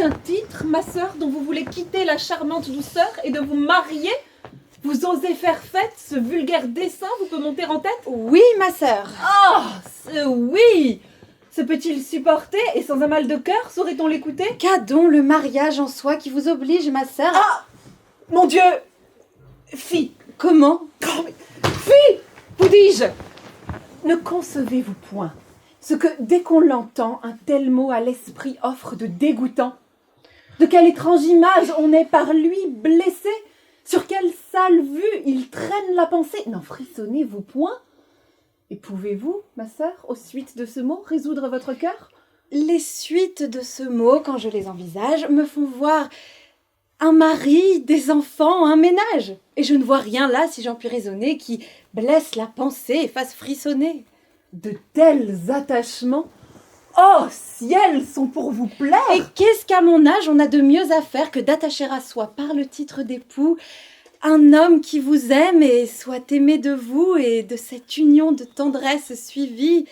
un titre, ma sœur, dont vous voulez quitter la charmante douceur et de vous marier? Vous osez faire fête? Ce vulgaire dessein vous peut monter en tête? Oui, ma sœur. Ah, oui! Se peut-il supporter, et sans un mal de cœur, saurait-on l'écouter? Qu'a donc le mariage en soi qui vous oblige, ma sœur? Ah! Mon Dieu! Fille! Comment? Oh, mais... Fille! Vous dis-je! Ne concevez-vous point ce que, dès qu'on l'entend, un tel mot à l'esprit offre de dégoûtant? De quelle étrange image on est par lui blessé? Sur quelle sale vue il traîne la pensée? N'en frissonnez-vous point? Et pouvez-vous, ma sœur, aux suites de ce mot, résoudre votre cœur? Les suites de ce mot, quand je les envisage, me font voir un mari, des enfants, un ménage. Et je ne vois rien là, si j'en puis raisonner, qui blesse la pensée et fasse frissonner. De tels attachements, oh ciel, sont pour vous plaire! Et qu'est-ce qu'à mon âge on a de mieux à faire que d'attacher à soi par le titre d'époux un homme qui vous aime et soit aimé de vous, et de cette union de tendresse suivie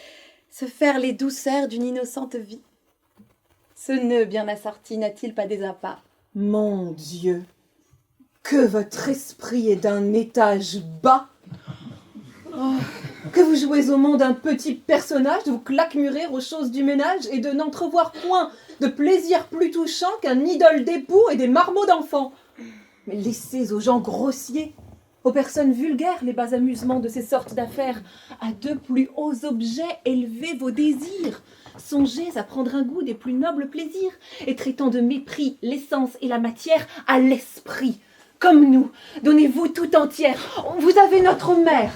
se faire les douceurs d'une innocente vie? Ce nœud bien assorti n'a-t-il pas des appas? Mon Dieu, que votre esprit est d'un étage bas! Oh, que vous jouez au monde un petit personnage, de vous claquemurer aux choses du ménage et de n'entrevoir point de plaisir plus touchant qu'un idole d'époux et des marmots d'enfants. Mais laissez aux gens grossiers, aux personnes vulgaires, les bas amusements de ces sortes d'affaires. À de plus hauts objets, élevez vos désirs. Songez à prendre un goût des plus nobles plaisirs, et traitant de mépris l'essence et la matière à l'esprit. Comme nous, donnez-vous tout entière. Vous avez notre mère,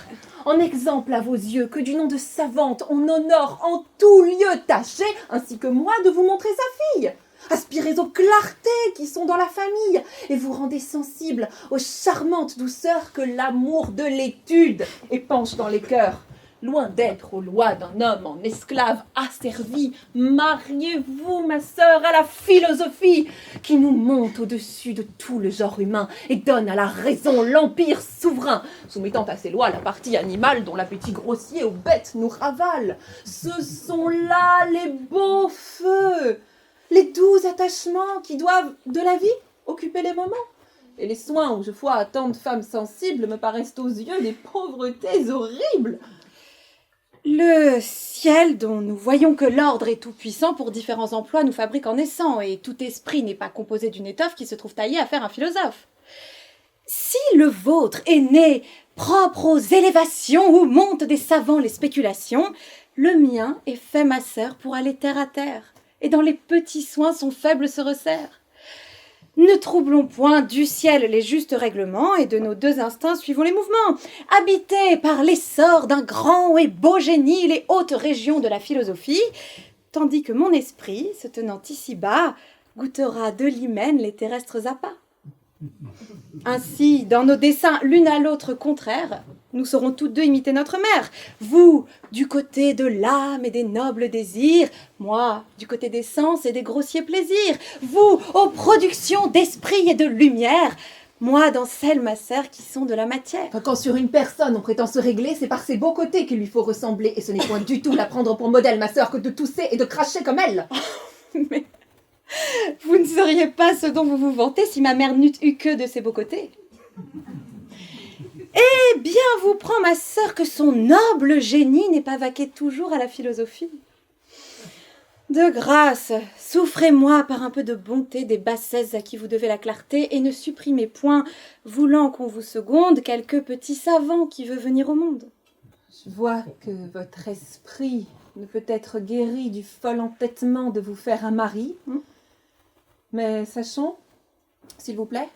en exemple à vos yeux, que du nom de savante on honore en tout lieu. Tâchez, ainsi que moi, de vous montrer sa fille. Aspirez aux clartés qui sont dans la famille, et vous rendez sensible aux charmantes douceurs que l'amour de l'étude épanche dans les cœurs. Loin d'être aux lois d'un homme en esclave asservi, mariez-vous, ma sœur, à la philosophie, qui nous monte au-dessus de tout le genre humain et donne à la raison l'empire souverain, soumettant à ses lois la partie animale dont l'appétit grossier aux bêtes nous ravale. Ce sont là les beaux feux, les doux attachements qui doivent, de la vie, occuper les moments. Et les soins où je vois à tant de femmes sensibles me paraissent aux yeux des pauvretés horribles. Le ciel, dont nous voyons que l'ordre est tout-puissant pour différents emplois, nous fabrique en naissant, et tout esprit n'est pas composé d'une étoffe qui se trouve taillée à faire un philosophe. Si le vôtre est né propre aux élévations où montent des savants les spéculations, le mien est fait, ma sœur, pour aller terre à terre, et dans les petits soins son faible se resserre. Ne troublons point du ciel les justes règlements, et de nos deux instincts suivons les mouvements. Habités par l'essor d'un grand et beau génie les hautes régions de la philosophie, tandis que mon esprit, se tenant ici-bas, goûtera de l'hymen les terrestres appas. Ainsi, dans nos desseins l'une à l'autre contraires, nous saurons toutes deux imiter notre mère. Vous, du côté de l'âme et des nobles désirs, moi, du côté des sens et des grossiers plaisirs. Vous, aux productions d'esprit et de lumière, moi, dans celles, ma sœur, qui sont de la matière. Enfin, quand sur une personne on prétend se régler, c'est par ses beaux côtés qu'il lui faut ressembler, et ce n'est point du tout la prendre pour modèle, ma sœur, que de tousser et de cracher comme elle. Mais vous ne seriez pas ce dont vous vous vantez si ma mère n'eût eu que de ses beaux côtés. Eh bien, vous prend, ma sœur, que son noble génie n'est pas vaqué toujours à la philosophie. De grâce, souffrez-moi par un peu de bonté des bassesses à qui vous devez la clarté, et ne supprimez point, voulant qu'on vous seconde, quelque petit savant qui veut venir au monde. Je vois que votre esprit ne peut être guéri du fol entêtement de vous faire un mari. Mais sachons, s'il vous plaît,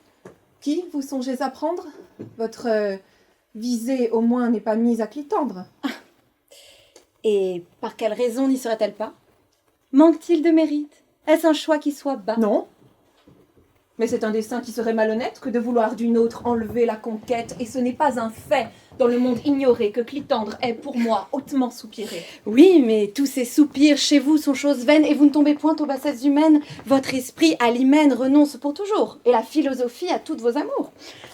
qui vous songez à prendre? Votre visée, au moins, n'est pas mise à Clitandre. Et par quelle raison n'y serait-elle pas? Manque-t-il de mérite? Est-ce un choix qui soit bas? Non. Mais c'est un dessein qui serait malhonnête que de vouloir d'une autre enlever la conquête, et ce n'est pas un fait dans le monde ignoré que Clitandre est, pour moi, hautement soupiré. Oui, mais tous ces soupirs chez vous sont choses vaines, et vous ne tombez point aux bassesses humaines. Votre esprit à l'hymen renonce pour toujours, et la philosophie à toutes vos amours.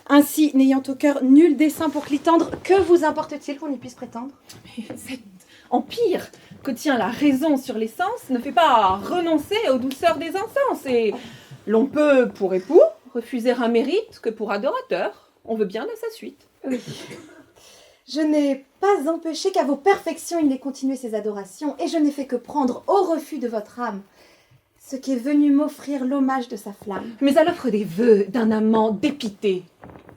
Ainsi, n'ayant au cœur nul dessein pour Clitandre, que vous importe-t-il qu'on y puisse prétendre? Mais cet empire que tient la raison sur les sens ne fait pas renoncer aux douceurs des encens. Et l'on peut, pour époux, refuser un mérite que pour adorateur, on veut bien de sa suite. Oui. Je n'ai pas empêché qu'à vos perfections il n'ait continué ses adorations, et je n'ai fait que prendre au refus de votre âme ce qui est venu m'offrir l'hommage de sa flamme. Mais à l'offre des vœux d'un amant dépité,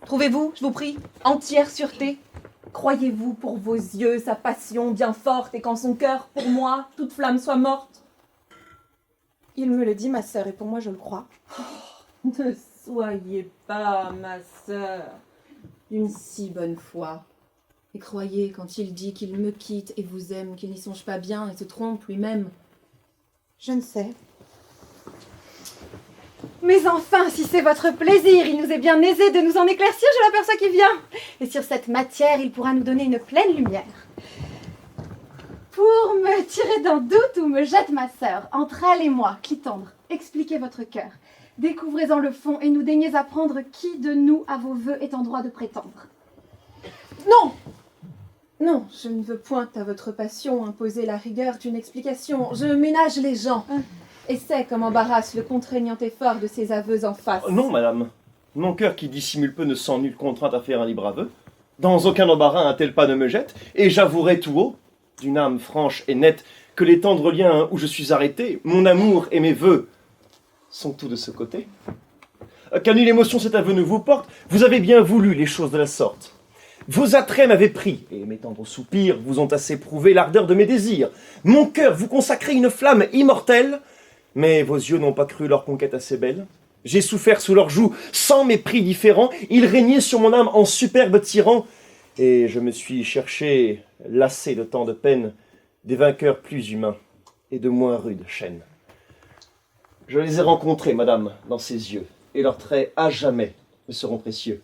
trouvez-vous, je vous prie, entière sûreté? Croyez-vous pour vos yeux sa passion bien forte et qu'en son cœur, pour moi, toute flamme soit morte? Il me le dit, ma sœur, et pour moi je le crois. Oh, ne soyez pas, ma sœur, d'une si bonne foi. Et croyez, quand il dit qu'il me quitte et vous aime, qu'il n'y songe pas bien et se trompe lui-même. Je ne sais. Mais enfin, si c'est votre plaisir, il nous est bien aisé de nous en éclaircir, je l'aperçois qui vient. Et sur cette matière, il pourra nous donner une pleine lumière. Pour me tirer d'un doute où me jette ma sœur, entre elle et moi, Clitandre, expliquez votre cœur. Découvrez-en le fond et nous daignez apprendre qui de nous, à vos vœux, est en droit de prétendre. Non! Non, je ne veux point à votre passion imposer la rigueur d'une explication. Je ménage les gens. Et sais comme embarrasse le contraignant effort de ses aveux en face. Non, madame. Mon cœur qui dissimule peu ne sent nulle contrainte à faire un libre aveu. Dans aucun embarras un tel pas ne me jette, et j'avouerai tout haut, d'une âme franche et nette, que les tendres liens où je suis arrêté, mon amour et mes vœux, sont tous de ce côté. Qu'à nulle émotion cet aveu ne vous porte, vous avez bien voulu les choses de la sorte. Vos attraits m'avaient pris, et mes tendres soupirs vous ont assez prouvé l'ardeur de mes désirs. Mon cœur vous consacrait une flamme immortelle, mais vos yeux n'ont pas cru leur conquête assez belle. J'ai souffert sous leurs joues, sans mépris différents, ils régnaient sur mon âme en superbes tyrans, et je me suis cherché, lassé de tant de peine, des vainqueurs plus humains et de moins rudes chaînes. Je les ai rencontrés, madame, dans ses yeux, et leurs traits à jamais me seront précieux.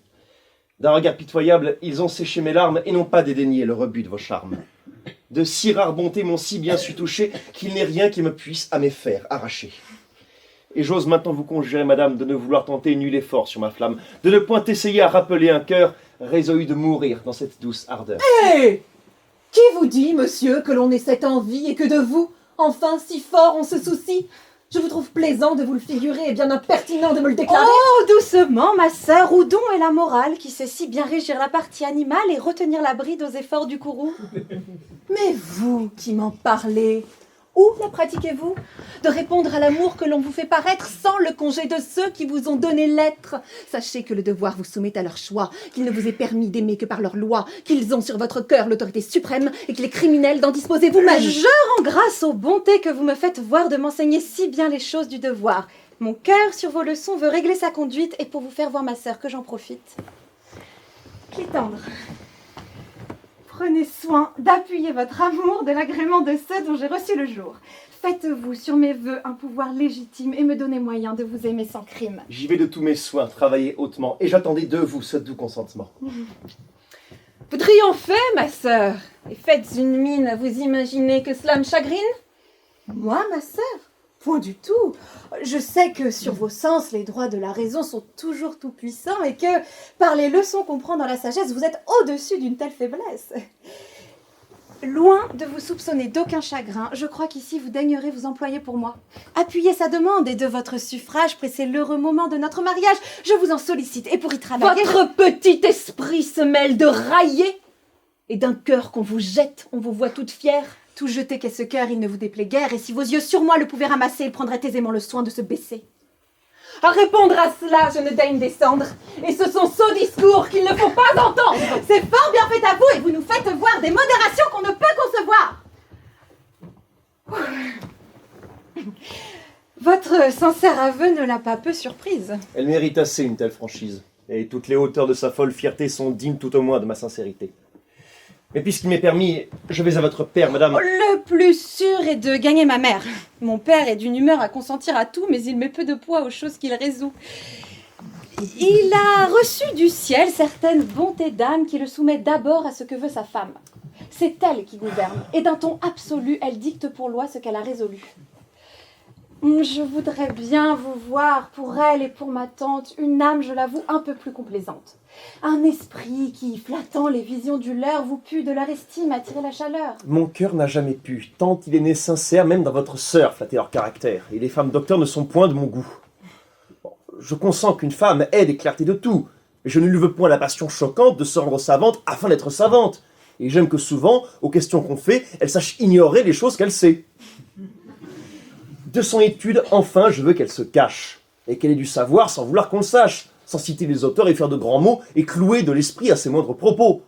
D'un regard pitoyable, ils ont séché mes larmes et n'ont pas dédaigné le rebut de vos charmes. De si rares bontés m'ont si bien su toucher qu'il n'est rien qui me puisse à mes fers arracher. Et j'ose maintenant vous conjurer, madame, de ne vouloir tenter nul effort sur ma flamme, de ne point essayer à rappeler un cœur résolu de mourir dans cette douce ardeur. Hé! Qui vous dit, monsieur, que l'on ait cette envie et que de vous, enfin, si fort on se soucie? Je vous trouve plaisant de vous le figurer et bien impertinent de me le déclarer. Oh, doucement, ma sœur, où donc est la morale qui sait si bien régir la partie animale et retenir la bride aux efforts du courroux? Mais vous qui m'en parlez, où la pratiquez-vous? De répondre à l'amour que l'on vous fait paraître sans le congé de ceux qui vous ont donné l'être. Sachez que le devoir vous soumet à leur choix, qu'il ne vous est permis d'aimer que par leur loi, qu'ils ont sur votre cœur l'autorité suprême et qu'il est criminel d'en disposer vous-même. Je rends grâce aux bontés que vous me faites voir de m'enseigner si bien les choses du devoir. Mon cœur, sur vos leçons, veut régler sa conduite et pour vous faire voir ma sœur que j'en profite. Clitandre, prenez soin d'appuyer votre amour de l'agrément de ceux dont j'ai reçu le jour. Faites-vous sur mes vœux un pouvoir légitime et me donnez moyen de vous aimer sans crime. J'y vais de tous mes soins, travailler hautement, et j'attendais de vous ce doux consentement. Vous triomphez, ma sœur, et faites une mine à vous imaginer que cela me chagrine? Moi, ma sœur? Point du tout. Je sais que sur vos sens, les droits de la raison sont toujours tout-puissants et que, par les leçons qu'on prend dans la sagesse, vous êtes au-dessus d'une telle faiblesse. Loin de vous soupçonner d'aucun chagrin, je crois qu'ici vous daignerez vous employer pour moi. Appuyez sa demande et de votre suffrage, pressez l'heureux moment de notre mariage. Je vous en sollicite et pour y travailler... Votre petit esprit se mêle de railler et d'un cœur qu'on vous jette, on vous voit toute fière. Tout jeté qu'est ce cœur, il ne vous déplaît guère, et si vos yeux sur moi le pouvaient ramasser, il prendrait aisément le soin de se baisser. À répondre à cela, je ne daigne descendre, et ce sont sots discours qu'il ne faut pas entendre. C'est fort bien fait à vous, et vous nous faites voir des modérations qu'on ne peut concevoir. Votre sincère aveu ne l'a pas peu surprise. Elle mérite assez une telle franchise, et toutes les hauteurs de sa folle fierté sont dignes tout au moins de ma sincérité. Mais puisqu'il m'est permis, je vais à votre père, madame. Le plus sûr est de gagner ma mère. Mon père est d'une humeur à consentir à tout, mais il met peu de poids aux choses qu'il résout. Il a reçu du ciel certaines bontés d'âme qui le soumettent d'abord à ce que veut sa femme. C'est elle qui gouverne, et d'un ton absolu, elle dicte pour loi ce qu'elle a résolu. Je voudrais bien vous voir, pour elle et pour ma tante, une âme, je l'avoue, un peu plus complaisante. Un esprit qui, flattant les visions du leur, vous pue de leur estime, attirer la chaleur. Mon cœur n'a jamais pu, tant il est né sincère, même dans votre sœur, flatter leur caractère. Et les femmes docteurs ne sont point de mon goût. Bon, je consens qu'une femme ait des clartés de tout, mais je ne lui veux point la passion choquante de se rendre savante afin d'être savante. Et j'aime que souvent, aux questions qu'on fait, elle sache ignorer les choses qu'elle sait. De son étude, enfin, je veux qu'elle se cache, et qu'elle ait du savoir sans vouloir qu'on le sache, sans citer les auteurs et faire de grands mots, et clouer de l'esprit à ses moindres propos.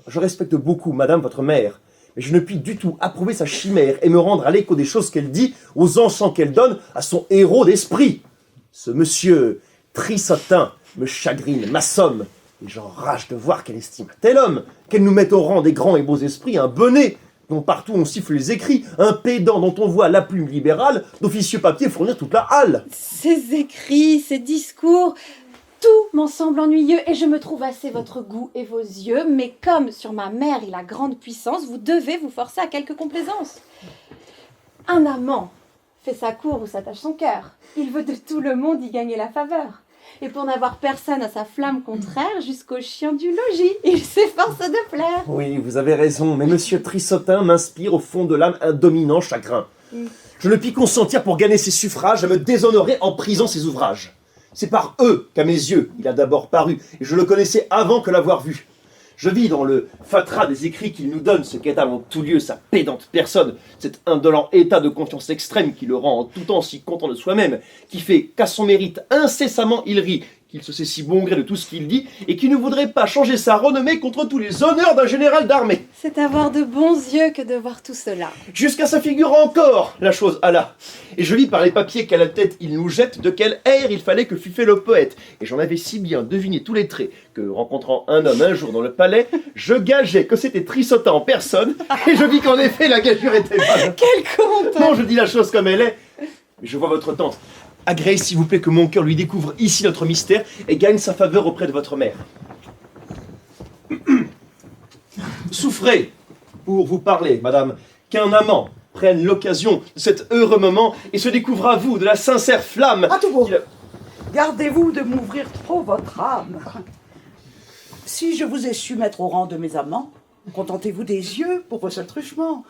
Je respecte beaucoup madame votre mère, mais je ne puis du tout approuver sa chimère et me rendre à l'écho des choses qu'elle dit, aux encens qu'elle donne à son héros d'esprit. Ce monsieur Trissotin me chagrine, m'assomme, et j'enrage de voir qu'elle estime un tel homme, qu'elle nous mette au rang des grands et beaux esprits un bonnet, dont partout on siffle les écrits, un pédant dont on voit la plume libérale, d'officieux papier fournir toute la halle. Ces écrits, ces discours, tout m'en semble ennuyeux et je me trouve assez votre goût et vos yeux, mais comme sur ma mère il a grande puissance, vous devez vous forcer à quelque complaisance. Un amant fait sa cour où s'attache son cœur. Il veut de tout le monde y gagner la faveur. Et pour n'avoir personne à sa flamme contraire, jusqu'au chien du logis, il s'efforce de plaire. Oui, vous avez raison, mais monsieur Trissotin m'inspire au fond de l'âme un dominant chagrin. Je ne puis consentir pour gagner ses suffrages à me déshonorer en prisant ses ouvrages. C'est par eux qu'à mes yeux il a d'abord paru, et je le connaissais avant que l'avoir vu. Je vis dans le fatras des écrits qu'il nous donne ce qu'est avant tout lieu sa pédante personne, cet indolent état de confiance extrême qui le rend en tout temps si content de soi-même, qui fait qu'à son mérite incessamment il rit, qu'il se sait si bon gré de tout ce qu'il dit, et qui ne voudrait pas changer sa renommée contre tous les honneurs d'un général d'armée. C'est avoir de bons yeux que de voir tout cela. Jusqu'à sa figure encore, la chose alla. Et je lis par les papiers qu'à la tête il nous jette de quel air il fallait que fût fait le poète. Et j'en avais si bien deviné tous les traits que, rencontrant un homme un jour dans le palais, je gageais que c'était Trissotin en personne, et je vis qu'en effet la gageure était bonne. Quel conte! Non, je dis la chose comme elle est. Mais je vois votre tante. Agréez, s'il vous plaît, que mon cœur lui découvre ici notre mystère et gagne sa faveur auprès de votre mère. Souffrez pour vous parler, madame, qu'un amant prenne l'occasion de cet heureux moment et se découvre à vous de la sincère flamme. À tout beau. qu'il a- Gardez-vous de m'ouvrir trop votre âme. Si je vous ai su mettre au rang de mes amants, contentez-vous des yeux pour vos seuls truchements.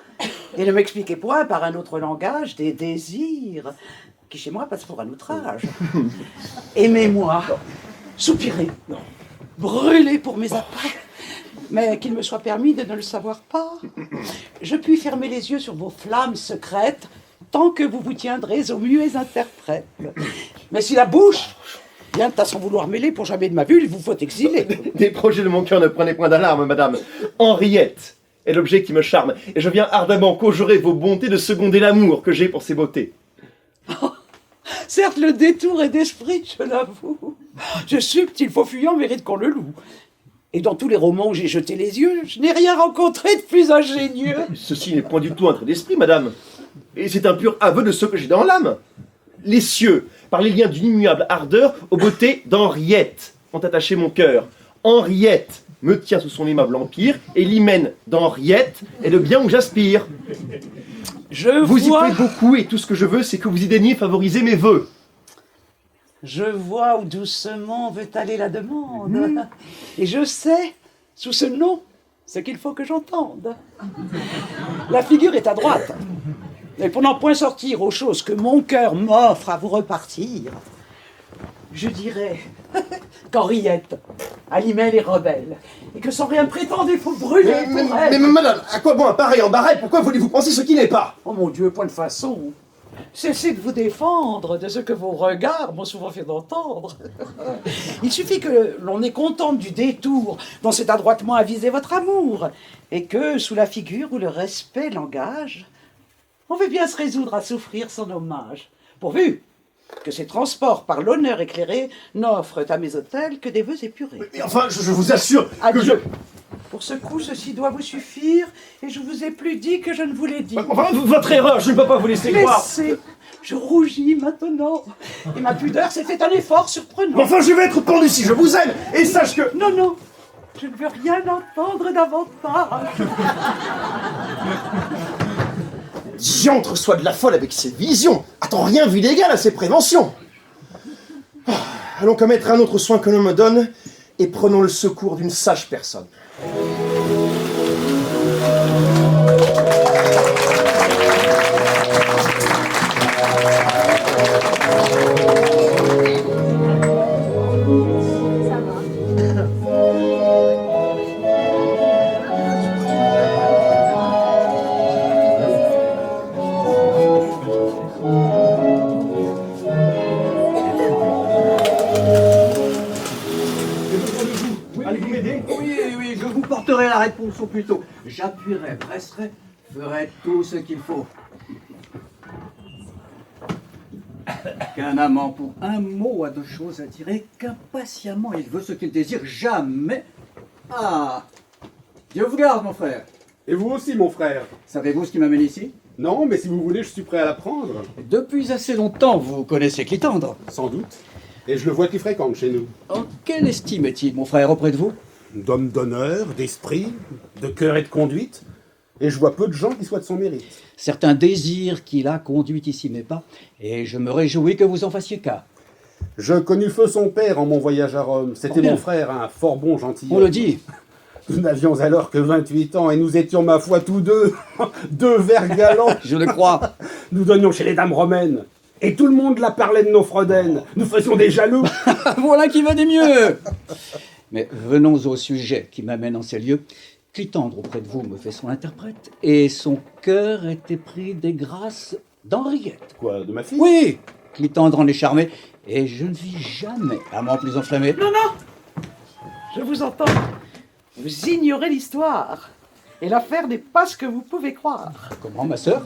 Et ne m'expliquez point par un autre langage des désirs qui chez moi passent pour un outrage. Aimez-moi, soupirez, brûlez pour mes appas, mais qu'il me soit permis de ne le savoir pas. Je puis fermer les yeux sur vos flammes secrètes tant que vous vous tiendrez aux muets interprètes. Mais si la bouche vient à s'en vouloir mêler pour jamais de ma vue, il vous faut exiler. Des projets de mon cœur ne prenez point d'alarme, madame. Henriette est l'objet qui me charme, et je viens ardemment conjurer vos bontés de seconder l'amour que j'ai pour ses beautés. Certes, le détour est d'esprit, je l'avoue. Je subtil faux fuyant mérite qu'on le loue. Et dans tous les romans où j'ai jeté les yeux, je n'ai rien rencontré de plus ingénieux. Ceci n'est point du tout un trait d'esprit, madame. Et c'est un pur aveu de ce que j'ai dans l'âme. Les cieux, par les liens d'une immuable ardeur, aux beautés d'Henriette, ont attaché mon cœur. Henriette me tient sous son aimable empire, et l'hymen d'Henriette est le bien où j'aspire. Vous y plaît beaucoup, et tout ce que je veux, c'est que vous y daigniez favoriser mes vœux. Je vois où doucement veut aller la demande. Et je sais, sous ce nom, ce qu'il faut que j'entende. La figure est à droite. Et pour n'en point sortir aux choses que mon cœur m'offre à vous repartir, je dirais qu'Henriette a l'hymen est rebelle, et que sans rien prétendre, il faut brûler pour elle. Mais madame, à quoi bon un pareil embarras? Pourquoi voulez-vous penser ce qui n'est pas? Oh mon Dieu, point de façon. Cessez de vous défendre de ce que vos regards m'ont souvent fait d'entendre. Il suffit que l'on ait contente du détour dont c'est adroitement avisé votre amour, et que, sous la figure où le respect l'engage, on veut bien se résoudre à souffrir son hommage, pourvu que ces transports par l'honneur éclairé n'offrent à mes hôtels que des vœux épurés. Mais enfin, je vous assure que Adieu. Pour ce coup, ceci doit vous suffire, et je vous ai plus dit que je ne vous l'ai dit. Enfin, votre erreur, je ne peux pas vous laisser croire. Laissez, je rougis maintenant, et ma pudeur s'est fait un effort surprenant. Mais enfin, je vais être pendu si je vous aime, et sache que... Non, non, je ne veux rien entendre davantage. Diantre soit de la folle avec ses visions. Attends, rien vu d'égal à ces préventions. Allons commettre un autre soin que l'on me donne, et prenons le secours d'une sage personne. Allez-vous m'aider? Oui, je vous porterai la réponse au plus tôt. J'appuierai, presserai, ferai tout ce qu'il faut. Qu'un amant pour un mot a de choses à dire et qu'impatiemment il veut ce qu'il désire jamais. Ah! Dieu vous garde, mon frère. Et vous aussi, mon frère. Savez-vous ce qui m'amène ici? Non, mais si vous voulez, je suis prêt à l'apprendre. Depuis assez longtemps, vous connaissez Clitandre. Sans doute. Et je le vois qui fréquente chez nous. En quelle estime est-il, mon frère, auprès de vous? D'homme d'honneur, d'esprit, de cœur et de conduite. Et je vois peu de gens qui soient de son mérite. Certains désirs qu'il a conduit ici mes pas, et je me réjouis que vous en fassiez cas. Je connus feu son père en mon voyage à Rome. C'était Bien. mon frère, un fort bon gentilhomme. On le dit. Nous n'avions alors que 28 ans et nous étions, ma foi, tous deux, deux vers galants. Je le crois. Nous donnions chez les dames romaines. Et tout le monde la parlait de nos fredaines. Nous faisions des jaloux. Voilà qui va des mieux. Mais venons au sujet qui m'amène en ces lieux. Clitandre auprès de vous me fait son interprète, et son cœur était pris des grâces d'Henriette. Quoi, de ma fille? Oui, Clitandre en est charmé, et je ne vis jamais amant plus enflammé. Non, non. Je vous entends. Vous ignorez l'histoire. Et l'affaire n'est pas ce que vous pouvez croire. Comment, ma sœur?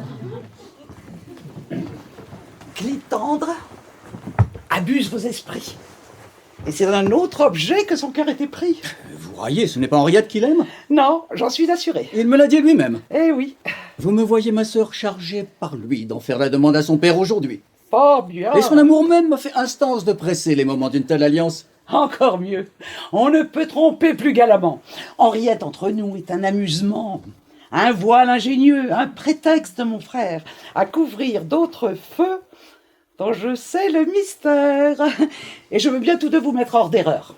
Clitandre abuse vos esprits. Et c'est d'un autre objet que son cœur était pris. Vous raillez, ce n'est pas Henriette qui l'aime? Non, j'en suis assuré. Il me l'a dit lui-même. Eh oui, Vous me voyez, ma sœur, chargée par lui d'en faire la demande à son père aujourd'hui. fort bien. Et son amour même m'a fait instance de presser les moments d'une telle alliance. Encore mieux. On ne peut tromper plus galamment. Henriette entre nous est un amusement, un voile ingénieux, un prétexte, mon frère, à couvrir d'autres feux dont je sais le mystère. Et je veux bien tous deux vous mettre hors d'erreur.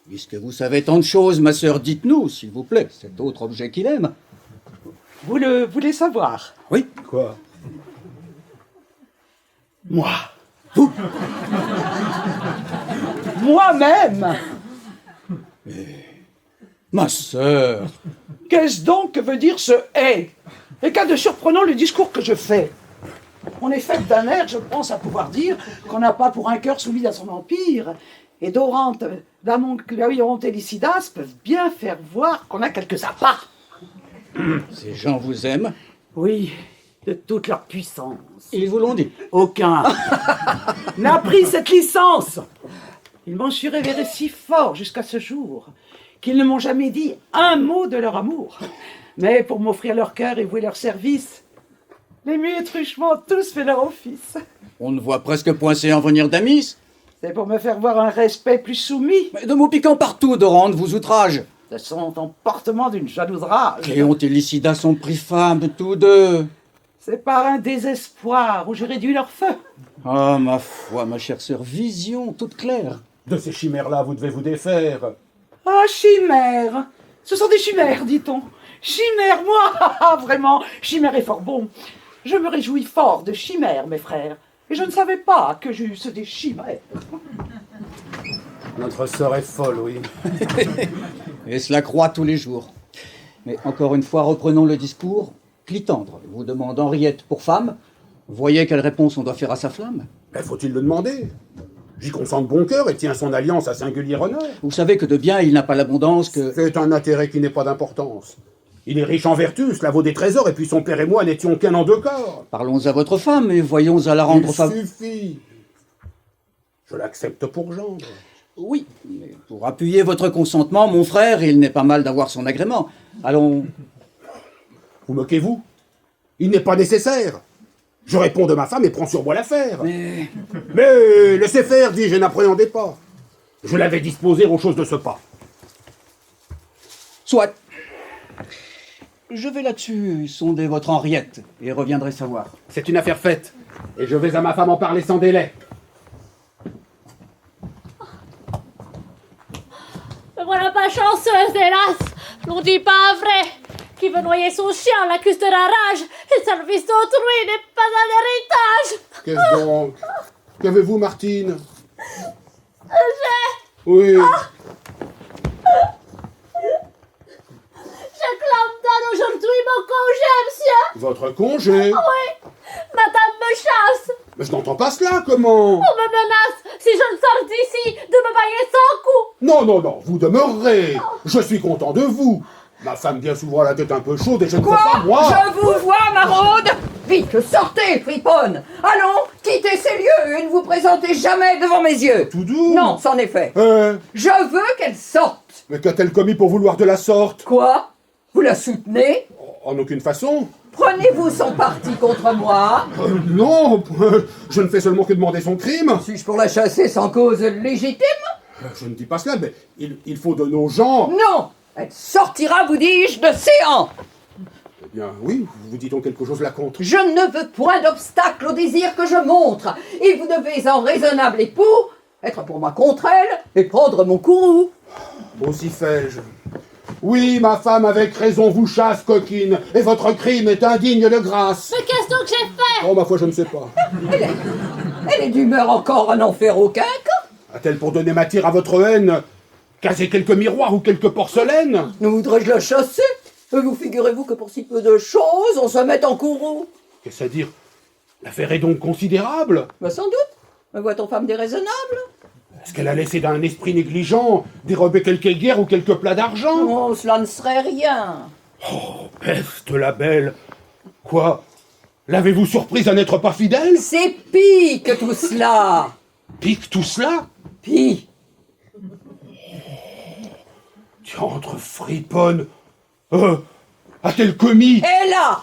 Puisque vous savez tant de choses, ma sœur, dites-nous, s'il vous plaît, cet autre objet qu'il aime. Vous le voulez savoir? Oui, Quoi? Moi. Vous. Moi-même. ma sœur. Qu'est-ce donc que veut dire ce « est » et qu'a de surprenant le discours que je fais? On est fait d'un air, je pense, à pouvoir dire qu'on n'a pas pour un cœur soumis à son empire. Et Dorante, Damocléon et Lycidas peuvent bien faire voir qu'on a quelques apparts. Ces gens vous aiment, Oui, de toute leur puissance. ils vous l'ont dit. Aucun n'a pris cette licence. Ils m'ont su révérer si fort jusqu'à ce jour qu'ils ne m'ont jamais dit un mot de leur amour. Mais pour m'offrir leur cœur et vouer leur service, les muets truchements ont tous fait leur office. On ne voit presque point en venir d'amis. C'est pour me faire voir un respect plus soumis Mais de mots piquants partout, Dorante vous outrage. de son emportement d'une jalouse rage. Cléon et Lycidas sont pris femmes, tous deux. C'est par un désespoir où j'ai réduit leur feu. Ah, ma foi, ma chère sœur, vision toute claire. De ces chimères-là, vous devez vous défaire. Ah, chimère! Ce sont des chimères, dit-on. Chimère, moi! Ah, vraiment, chimère est fort bon. Je me réjouis fort de chimères, mes frères. Et je ne savais pas que j'eusse des chimères. Notre sœur est folle, oui. Et cela croît tous les jours. Mais encore une fois, reprenons le discours. Clitandre vous demande Henriette pour femme. Voyez quelle réponse on doit faire à sa flamme. Mais faut-il le demander? J'y consens de bon cœur et tiens son alliance à singulier honneur. Vous savez que de bien il n'a pas l'abondance que... C'est un intérêt qui n'est pas d'importance. Il est riche en vertu, cela vaut des trésors, et puis son père et moi n'étions qu'un en deux corps. Parlons à votre femme et voyons à la rendre Il femme. suffit. Je l'accepte pour gendre. Oui, mais pour appuyer votre consentement, mon frère, il n'est pas mal d'avoir son agrément. Allons... Vous moquez-vous? Il n'est pas nécessaire. Je réponds de ma femme et prends sur moi l'affaire. Mais... Mais laissez faire, dis-je, et n'appréhendez pas. Je l'avais disposé aux choses de ce pas. Soit. Je vais là-dessus sonder votre Henriette et reviendrai savoir. C'est une affaire faite. Et je vais à ma femme en parler sans délai. Me voilà pas chanceuse, hélas. L'on dit pas vrai. Qui veut noyer son chien l'accuse de la rage. Le service d'autrui n'est pas un héritage. Qu'est-ce donc? Qu'avez-vous, Martine? Oui. Je donne aujourd'hui mon congé, monsieur. Votre congé? Oui. Madame me chasse. Mais je n'entends pas cela, comment? On me menace, si je ne sors d'ici, de me bailler sans coup. Non, non, non, vous demeurerez. Je suis content de vous. Ma femme bien souvent a la tête un peu chaude et je ne peux pas, moi. Je vous vois, maraude! Vite, sortez, friponne! Allons, quittez ces lieux et ne vous présentez jamais devant mes yeux! Tout doux. Non, c'en est fait. Je veux qu'elle sorte! Mais qu'a-t-elle commis pour vouloir de la sorte? Quoi? Vous la soutenez? En aucune façon. Prenez-vous son parti contre moi? Non, je ne fais seulement que demander son crime. Suis-je pour la chasser sans cause légitime? Je ne dis pas cela, mais il faut de nos gens. Non! Elle sortira, vous dis-je, de séant! Eh bien, oui, vous dit-on quelque chose là contre? Je ne veux point d'obstacle au désir que je montre, et vous devez, en raisonnable époux, être pour moi contre elle et prendre mon courroux. Aussi fais-je. Oui, ma femme avec raison vous chasse, coquine, et votre crime est indigne de grâce. Mais qu'est-ce donc que j'ai fait? Oh, ma foi, je ne sais pas. Elle est d'humeur encore à n'en faire aucun cas. A-t-elle pour donner matière à votre haine casser quelques miroirs ou quelques porcelaines? Ne voudrais-je la chasser? Vous figurez-vous que pour si peu de choses, on se met en courroux? Qu'est-ce à dire? L'affaire est donc considérable. Sans doute. Me voit-on femme déraisonnable? Est-ce qu'elle a laissé d'un esprit négligent dérober quelques guerres ou quelques plats d'argent? Oh, cela ne serait rien. Oh, peste la belle! Quoi? L'avez-vous surprise à n'être pas fidèle? C'est pis que tout cela. Pique tout cela? Pis. Diantre friponne! A-t-elle commis? Et là,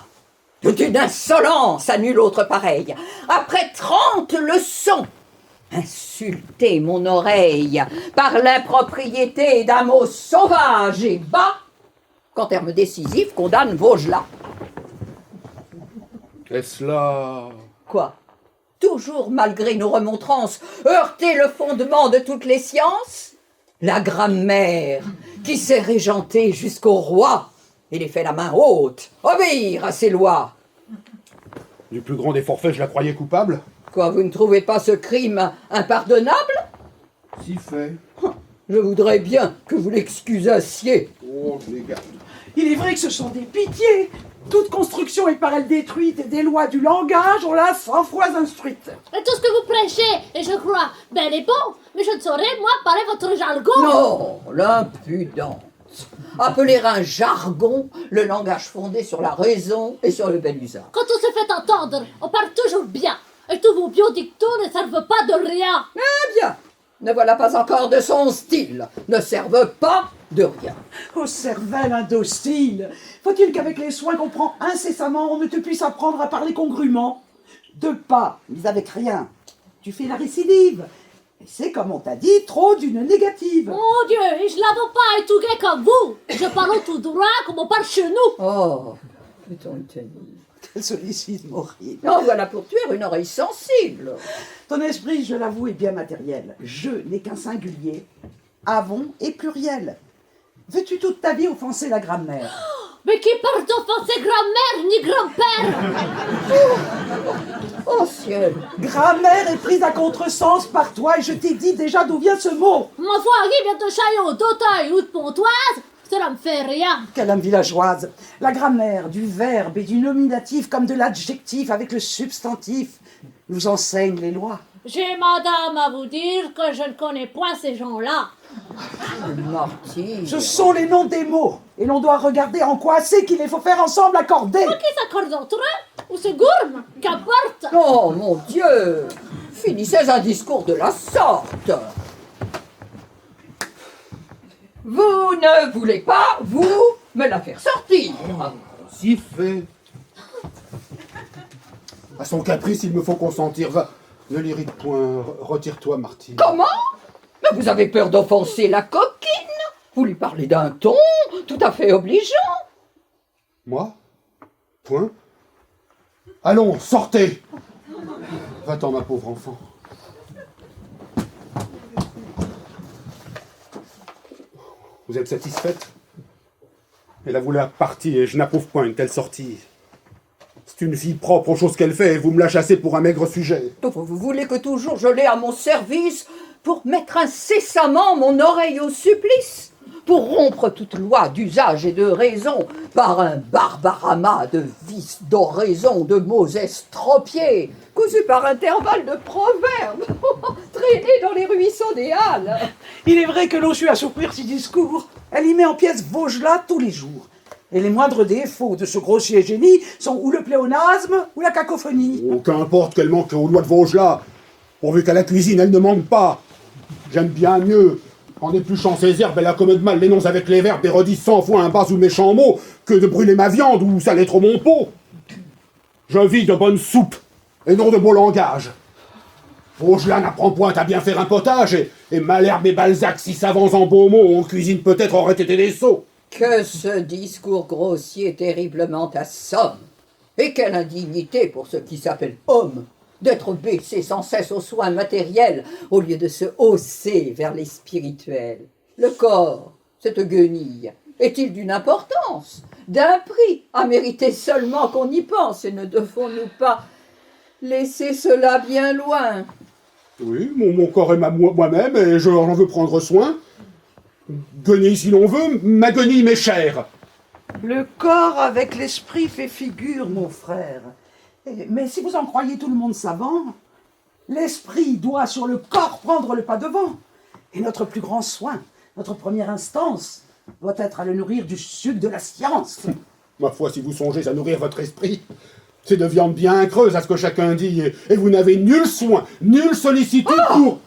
toute une insolence à nul autre pareil. Après 30 leçons, insulter mon oreille par l'impropriété d'un mot sauvage et bas, qu'en termes décisifs condamne Vaugelas. Est-ce là? Quoi? Toujours malgré nos remontrances, heurter le fondement de toutes les sciences? La grammaire, qui s'est régentée jusqu'au roi, et les fait la main haute, obéir à ses lois. Du plus grand des forfaits, je la croyais coupable? Quoi, vous ne trouvez pas ce crime impardonnable? Si fait. Je voudrais bien que vous l'excusassiez. Oh, je les garde. Il est vrai que ce sont des pitiés. Toute construction est par elle détruite et des lois du langage, on l'a 100 fois instruite. Et tout ce que vous prêchez, et je crois, bel et bon, mais je ne saurais, moi, parler votre jargon. Non, l'impudence. Appeler un jargon le langage fondé sur la raison et sur le bel usage. Quand on se fait entendre, on parle toujours bien. Et tous vos biodictons ne servent pas de rien. Eh bien, ne voilà pas encore de son style, ne servent pas de rien. Ô cervelle indocile, faut-il qu'avec les soins qu'on prend incessamment, on ne te puisse apprendre à parler congrument? Deux pas, mais avec rien. Tu fais la récidive. Et c'est, comme on t'a dit, trop d'une négative. Mon Dieu, et je l'avoue pas étougué comme vous. Je parle tout droit comme on parle chez nous. Oh, peut-on le tenir? Quel solécisme horrible. Non, voilà pour tuer une oreille sensible. Ton esprit, je l'avoue, est bien matériel. Je n'est qu'un singulier. Avon et pluriel. Veux-tu toute ta vie offenser la grammaire? Mais qui peut offenser grand-mère ni grand-père? Oh ciel! Grammaire est prise à contresens par toi et je t'ai dit déjà d'où vient ce mot. Ma foi, qui vient de Chaillot, d'Auteuil ou de Pontoise, cela me fait rien. Quelle âme villageoise. La grammaire du verbe et du nominatif comme de l'adjectif avec le substantif nous enseigne les lois. J'ai, madame, à vous dire que je ne connais point ces gens-là. Martyr! Ce sont les noms des mots et l'on doit regarder en quoi c'est qu'il les faut faire ensemble accorder. Qui s'accordent entre eux? Ou se gourment? Qu'importe. Oh mon Dieu! Finissez un discours de la sorte! Vous ne voulez pas, vous, me la faire sortir! Si fait. À son caprice, il me faut consentir. Va, ne l'irrite point. Retire-toi, Martine. Comment? Mais vous avez peur d'offenser la coquine? Vous lui parlez d'un ton tout à fait obligeant. Moi? Point. Allons, sortez. Va-t'en, ma pauvre enfant. Vous êtes satisfaite? Elle a voulu partir et je n'approuve point une telle sortie. C'est une fille propre aux choses qu'elle fait et vous me la chassez pour un maigre sujet. Vous voulez que toujours je l'ai à mon service pour mettre incessamment mon oreille au supplice, pour rompre toute loi d'usage et de raison par un barbarama de vices, d'oraisons, de mots estropiés, cousus par intervalles de proverbes, traînés dans les ruisseaux des Halles. Il est vrai que l'on sut assouplir ses discours. Elle y met en pièces Vaugelas tous les jours. Et les moindres défauts de ce grossier génie sont ou le pléonasme ou la cacophonie. Oh, qu'importe qu'elle manque aux lois de Vaugelas, pourvu qu'à la cuisine elle ne manque pas. J'aime bien mieux, en épluchant ses herbes, elle accommode mal les noms avec les verbes et redit 100 fois un bas ou méchant mot, que de brûler ma viande ou saler trop mon pot. Je vis de bonne soupe, et non de beau langage. Vaugelas n'apprend point à bien faire un potage, et Malherbe et Balzac, si savants en beaux mots, en cuisine peut-être auraient été des sots. Que ce discours grossier terriblement assomme. Et quelle indignité pour ceux qui s'appellent hommes d'être baissés sans cesse aux soins matériels au lieu de se hausser vers les spirituels. Le corps, cette guenille, est-il d'une importance, d'un prix à mériter seulement qu'on y pense, et ne devons-nous pas laisser cela bien loin? Oui, mon corps est moi-même, et j'en veux prendre soin. Guenille si l'on veut, ma guenille m'est chère. Le corps avec l'esprit fait figure, mon frère. Mais si vous en croyez tout le monde savant, l'esprit doit sur le corps prendre le pas devant. Et notre plus grand soin, notre première instance, doit être à le nourrir du suc de la science. Ma foi, si vous songez à nourrir votre esprit, c'est de viande bien creuse à ce que chacun dit, et vous n'avez nul soin, nulle sollicitude pour...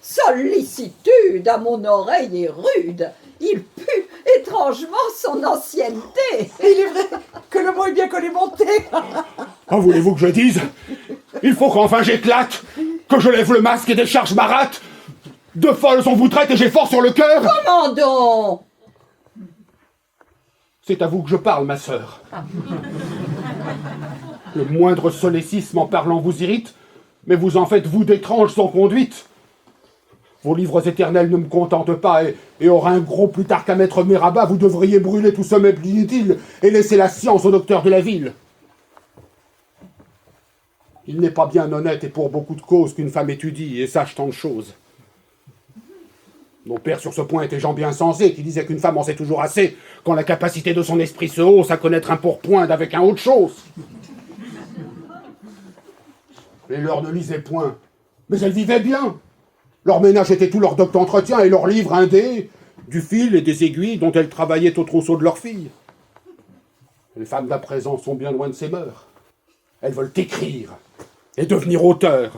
Sollicitude à mon oreille est rude. Il pue étrangement son ancienneté. Et il est vrai que le mot est bien collémenté. Ah, voulez-vous que je dise? Il faut qu'enfin j'éclate, que je lève le masque et décharge ma rate. De folles on vous traite et j'ai fort sur le cœur. Comment donc? C'est à vous que je parle, ma sœur. Le moindre solécisme en parlant vous irrite, mais vous en faites, vous, d'étranges sans conduite. Vos livres éternels ne me contentent pas, et aura un gros plus tard qu'à mettre mes rabats, vous devriez brûler tout ce meuble inutile et laisser la science au docteur de la ville. Il n'est pas bien honnête, et pour beaucoup de causes, qu'une femme étudie et sache tant de choses. Nos pères sur ce point étaient gens bien sensés, qui disaient qu'une femme en sait toujours assez, quand la capacité de son esprit se hausse à connaître un pourpoint d'avec un autre chose. Les leurs ne lisaient point, mais elles vivaient bien. Leur ménage était tout leur doc d'entretien et leurs livres indés, du fil et des aiguilles dont elles travaillaient au trousseau de leurs filles. Les femmes d'à présent sont bien loin de ces mœurs. Elles veulent écrire et devenir auteurs.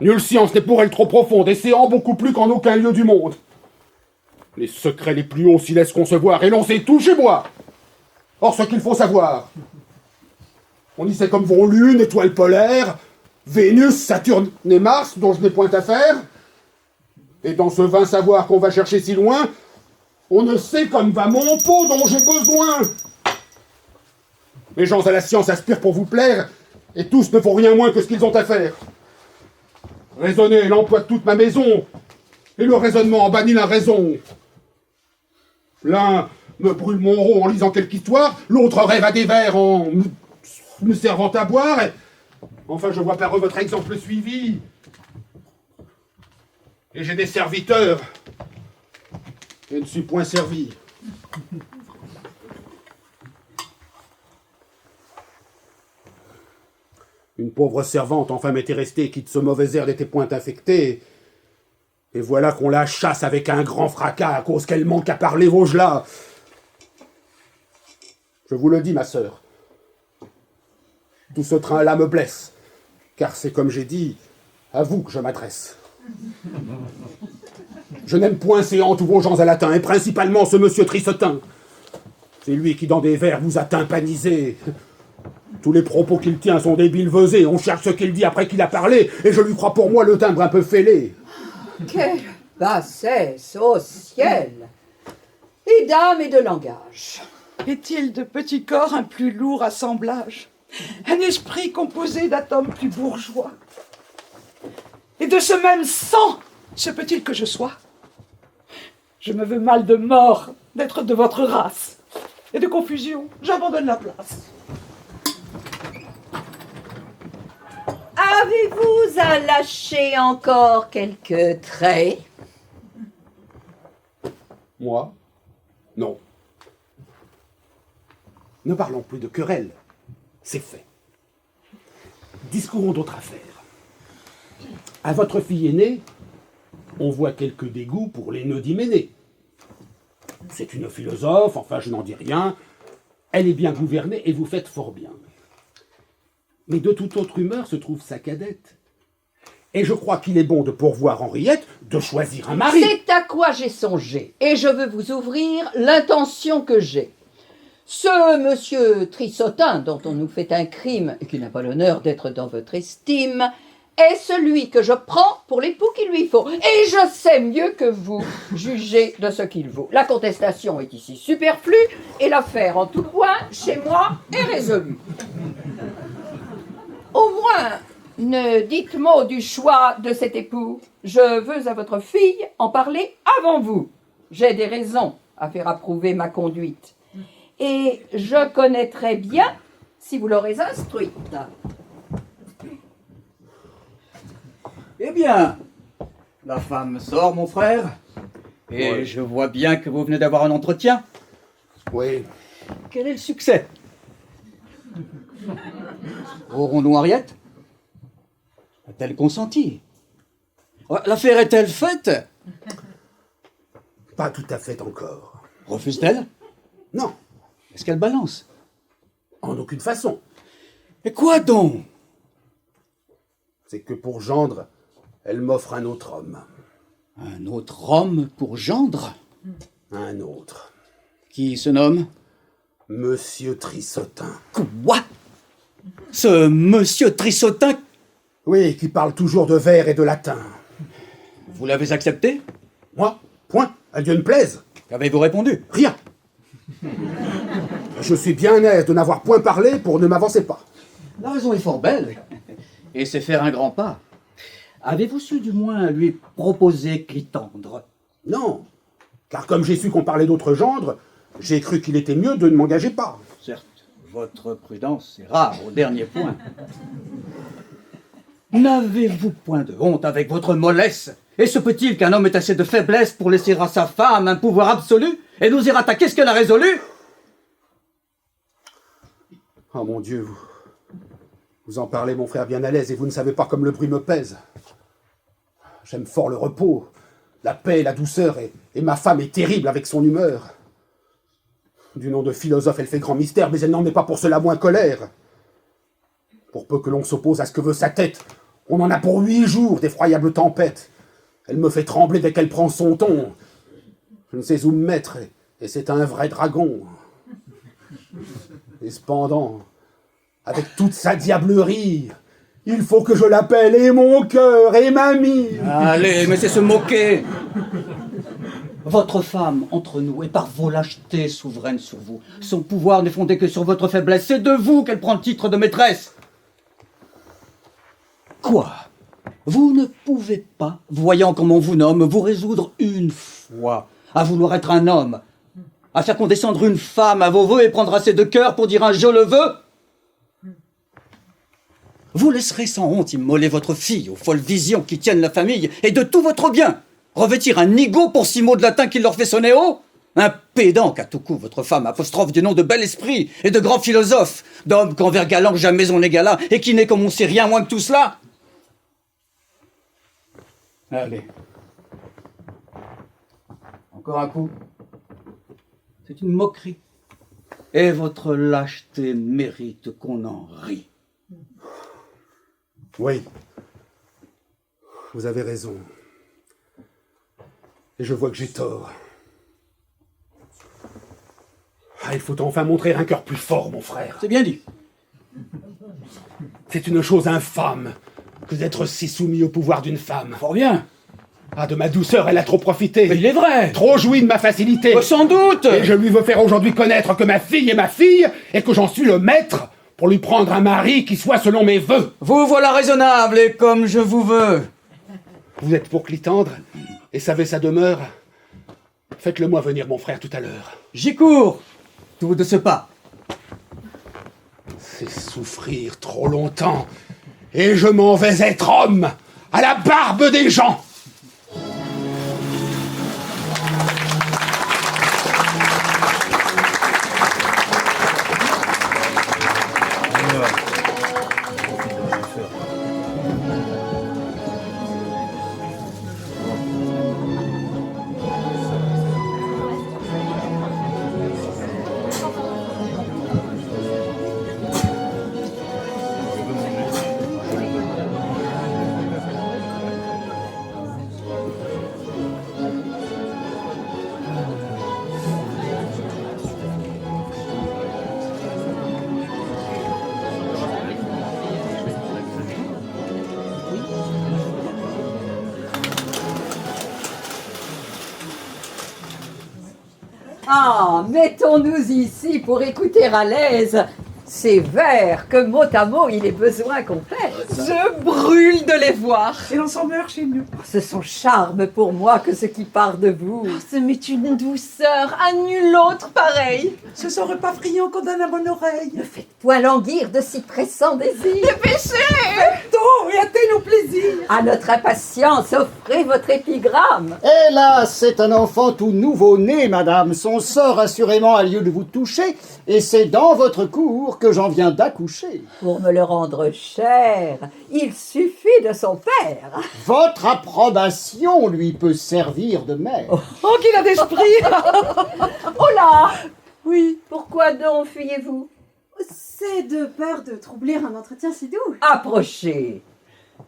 Nulle science n'est pour elles trop profonde, et séant beaucoup plus qu'en aucun lieu du monde. Les secrets les plus hauts s'y laissent concevoir, et l'on sait tout chez moi. Or, ce qu'il faut savoir, on y sait comme vont Lune, étoile polaire, Vénus, Saturne et Mars, dont je n'ai point à faire. Et dans ce vain savoir qu'on va chercher si loin, on ne sait comme va mon pot dont j'ai besoin. Les gens à la science aspirent pour vous plaire, et tous ne font rien moins que ce qu'ils ont à faire. Raisonner est l'emploi de toute ma maison, et le raisonnement en bannit la raison. L'un me brûle mon rot en lisant quelque histoire, l'autre rêve à des vers en me servant à boire, et... Enfin, je vois par eux votre exemple suivi. Et j'ai des serviteurs. Et ne suis point servi. Une pauvre servante enfin m'était restée, qui de ce mauvais air n'était point infectée. Et voilà qu'on la chasse avec un grand fracas à cause qu'elle manque à parler Vaugelas. Je vous le dis, ma sœur. Tout ce train-là me blesse. Car c'est comme j'ai dit, à vous que je m'adresse. Je n'aime point ces tous vos gens à latin, et principalement ce monsieur Trissetin. C'est lui qui, dans des vers, vous a tympanisé. Tous les propos qu'il tient sont des bilvesés. On cherche ce qu'il dit après qu'il a parlé, et je lui crois pour moi le timbre un peu fêlé. Quelle bassesse au ciel! Et d'âme et de langage. Est-il de petit corps un plus lourd assemblage? Un esprit composé d'atomes plus bourgeois. Et de ce même sang se peut-il que je sois? Je me veux mal de mort d'être de votre race. Et de confusion, j'abandonne la place. Avez-vous à lâcher encore quelques traits? Moi? Non. Ne parlons plus de querelle. C'est fait. Discourons d'autres affaires. À votre fille aînée, on voit quelques dégoûts pour les nœuds d'Hyménée. C'est une philosophe, enfin je n'en dis rien. Elle est bien gouvernée et vous faites fort bien. Mais de toute autre humeur se trouve sa cadette. Et je crois qu'il est bon de pourvoir Henriette de choisir un mari. C'est à quoi j'ai songé, et je veux vous ouvrir l'intention que j'ai. Ce monsieur Trissotin, dont on nous fait un crime et qui n'a pas l'honneur d'être dans votre estime, est celui que je prends pour l'époux qu'il lui faut. Et je sais mieux que vous juger de ce qu'il vaut. La contestation est ici superflue, et l'affaire en tout point, chez moi, est résolue. Au moins, ne dites mot du choix de cet époux. Je veux à votre fille en parler avant vous. J'ai des raisons à faire approuver ma conduite. Et je connaîtrai bien si vous l'aurez instruite. Eh bien, la femme sort, mon frère. Et Ouais. je vois bien que vous venez d'avoir un entretien. Oui. Quel est le succès? Aurons-nous Henriette? A-t-elle consenti? L'affaire est-elle faite? Pas tout à fait encore. Refuse-t-elle? Non, Est-ce qu'elle balance? en aucune façon. Et quoi donc? C'est que pour gendre, elle m'offre un autre homme. Un autre homme pour gendre? Un autre. Qui se nomme? Monsieur Trissotin. Quoi? Ce monsieur Trissotin? Oui, qui parle toujours de vers et de latin. Vous l'avez accepté? Moi, point, à Dieu ne plaise. Qu'avez-vous répondu? Rien. Je suis bien aise de n'avoir point parlé pour ne m'avancer pas. La raison est fort belle. Et c'est faire un grand pas. Avez-vous su du moins lui proposer Clitandre? Non, car comme j'ai su qu'on parlait d'autres gendres, j'ai cru qu'il était mieux de ne m'engager pas. Certes, votre prudence est rare au dernier point. N'avez-vous point de honte avec votre mollesse? Et se peut-il qu'un homme ait assez de faiblesse pour laisser à sa femme un pouvoir absolu et nous ir attaquer ce qu'elle a résolu? Oh mon Dieu, vous en parlez, mon frère, bien à l'aise, et vous ne savez pas comme le bruit me pèse. J'aime fort le repos, la paix, la douceur, et ma femme est terrible avec son humeur. Du nom de philosophe, elle fait grand mystère, mais elle n'en est pas pour cela moins colère. Pour peu que l'on s'oppose à ce que veut sa tête, on en a pour 8 jours d'effroyables tempêtes. Elle me fait trembler dès qu'elle prend son ton. Je ne sais où me mettre, et c'est un vrai dragon. Et cependant, avec toute sa diablerie, il faut que je l'appelle et mon cœur et ma mie. Allez, mais c'est se moquer. Votre femme, entre nous, est par vos lâchetés souveraine sur vous. Son pouvoir n'est fondé que sur votre faiblesse. C'est de vous qu'elle prend le titre de maîtresse. Quoi? Vous ne pouvez pas, voyant comme on vous nomme, vous résoudre une fois à vouloir être un homme, à faire condescendre une femme à vos vœux et prendre assez de cœur pour dire un je le veux? Vous laisserez sans honte immoler votre fille aux folles visions qui tiennent la famille et de tout votre bien, revêtir un nigaud pour 6 mots de latin qui leur fait sonner haut? Un pédant qu'à tout coup votre femme apostrophe du nom de bel esprit et de grand philosophe, d'homme qu'envers galant jamais on n'égala et qui n'est comme on sait rien moins que tout cela? Allez. Encore un coup. C'est une moquerie. Et votre lâcheté mérite qu'on en rie. Oui, vous avez raison. Et je vois que j'ai tort. Ah, il faut enfin montrer un cœur plus fort, mon frère. C'est bien dit. C'est une chose infâme que d'être si soumis au pouvoir d'une femme. Fort bien. Ah, de ma douceur, elle a trop profité. Mais il est vrai. Trop joui de ma facilité. Sans doute. Et je lui veux faire aujourd'hui connaître que ma fille est ma fille et que j'en suis le maître pour lui prendre un mari qui soit selon mes vœux. Vous voilà raisonnable et comme je vous veux. Vous êtes pour Clitandre et savez sa demeure. Faites-le-moi venir, mon frère, tout à l'heure. J'y cours, tout de ce pas. C'est souffrir trop longtemps, et je m'en vais être homme, à la barbe des gens. Ah, mettons-nous ici pour écouter à l'aise ces vers que mot à mot il est besoin qu'on fasse. Je brûle de les voir. Et l'on s'en meurt chez nous. Ce sont charmes pour moi que ce qui part de vous. Ce m'est une douceur à nul autre pareil. Ce sont repas friands qu'on donne à mon oreille. Ne faites point languir de si pressants désirs. Tôt et hâtez nos plaisirs. À notre impatience, offrez votre épigramme. Hélas, c'est un enfant tout nouveau-né, madame. Son sort assurément a lieu de vous toucher, et c'est dans votre cour que j'en viens d'accoucher. Pour me le rendre cher, il suffit de son père. Votre approbation lui peut servir de mère. Oh, qu'il a d'esprit. Oh là! Oui. Pourquoi donc fuyez-vous? C'est de peur de troubler un entretien si doux. Approchez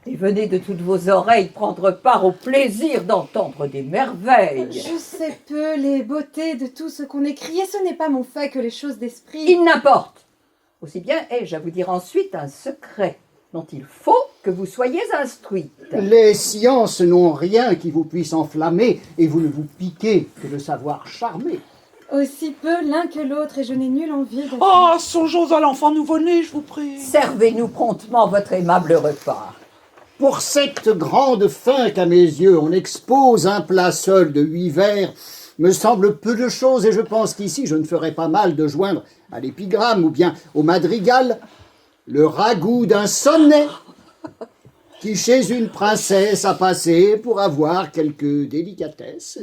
et venez de toutes vos oreilles prendre part au plaisir d'entendre des merveilles. Je sais peu les beautés de tout ce qu'on écrit, et ce n'est pas mon fait que les choses d'esprit. Il n'importe. Aussi bien ai-je à vous dire ensuite un secret dont il faut que vous soyez instruite. Les sciences n'ont rien qui vous puisse enflammer, et vous ne vous piquez que de savoir charmer. Aussi peu l'un que l'autre, et je n'ai nulle envie de... Oh, songeons à l'enfant nouveau-né, je vous prie. Servez-nous promptement votre aimable repas. Pour cette grande faim qu'à mes yeux on expose un plat seul de 8 vers, me semble peu de choses, et je pense qu'ici je ne ferais pas mal de joindre à l'épigramme ou bien au madrigal le ragoût d'un sonnet qui chez une princesse a passé pour avoir quelques délicatesses.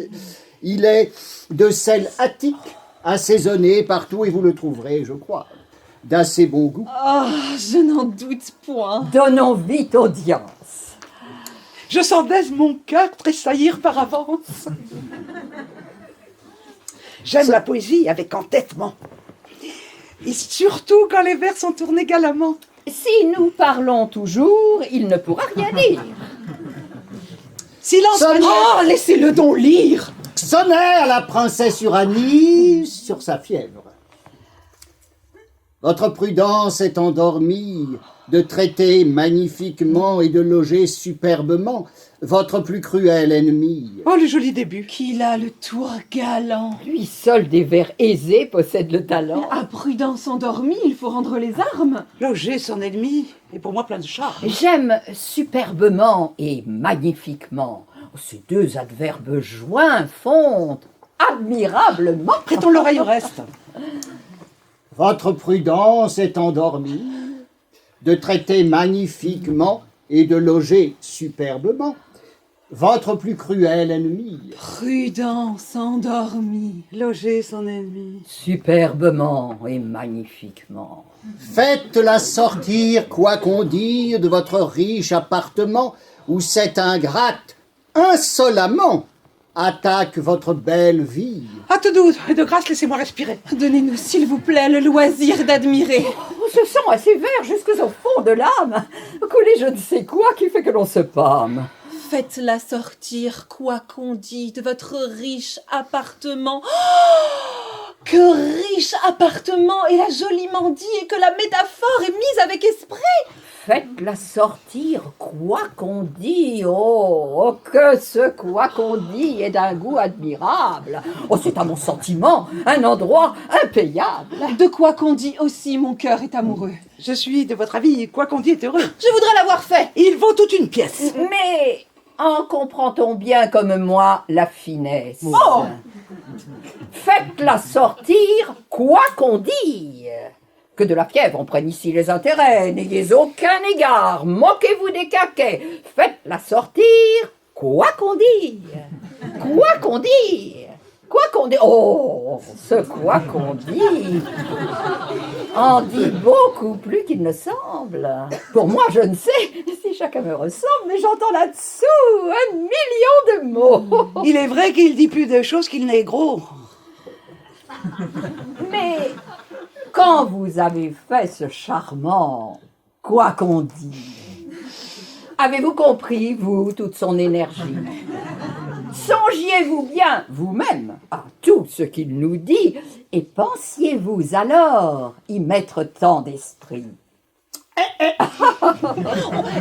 Il est de sel attique, assaisonné partout, et vous le trouverez, je crois, d'assez bon goût. Oh, je n'en doute point. Donnons vite audience. Je sens dès mon cœur tressaillir par avance. J'aime la poésie avec entêtement. Et surtout quand les vers sont tournés galamment. Si nous parlons toujours, il ne pourra rien dire. Silence, Sonnet. Manuel. Oh, laissez-le donc lire. Sonnet à la princesse Uranie sur sa fièvre. Votre prudence est endormie de traiter magnifiquement et de loger superbement votre plus cruel ennemi. Oh, le joli début. Qu'il a le tour galant. Lui seul des vers aisés possède le talent. À prudence endormie, il faut rendre les armes. Loger son ennemi est pour moi plein de charme. J'aime superbement et magnifiquement. Ces deux adverbes joints font admirablement. Prêtons l'oreille au reste. Votre prudence est endormie de traiter magnifiquement et de loger superbement votre plus cruel ennemi. Prudence endormie. Loger son ennemi. Superbement et magnifiquement. Faites-la sortir, quoi qu'on dise, de votre riche appartement, où cette ingrate, insolemment, attaque votre belle vie. Hâte douce et de grâce, laissez-moi respirer. Donnez-nous, s'il vous plaît, le loisir d'admirer. On se sent assez vert jusqu'au fond de l'âme. Couler je ne sais quoi qui fait que l'on se pâme. Faites-la sortir, quoi qu'on dise, de votre riche appartement. Oh, que riche appartement! Et là joliment dit, et que la métaphore est mise avec esprit. Faites-la sortir, quoi qu'on dit. Oh, que ce quoi qu'on dit est d'un goût admirable. Oh, c'est à mon sentiment un endroit impayable. De quoi qu'on dit aussi, mon cœur est amoureux. Je suis de votre avis, quoi qu'on dit est heureux. Je voudrais l'avoir fait. Il vaut toute une pièce. Mais en comprend-on bien comme moi la finesse? Oh! Faites-la sortir, quoi qu'on dise. Que de la fièvre on prenne ici les intérêts, n'ayez aucun égard, moquez-vous des caquets, faites-la sortir, quoi qu'on dise. Quoi qu'on dise. Quoi qu'on dise. Oh, ce quoi qu'on dit en dit beaucoup plus qu'il ne semble. Pour moi, je ne sais si chacun me ressemble, mais j'entends là-dessous 1 million de mots. Il est vrai qu'il dit plus de choses qu'il n'est gros. Mais quand vous avez fait ce charmant quoi qu'on dit, avez-vous compris, vous, toute son énergie? Songiez-vous bien, vous-même, à tout ce qu'il nous dit, et pensiez-vous alors y mettre tant d'esprit?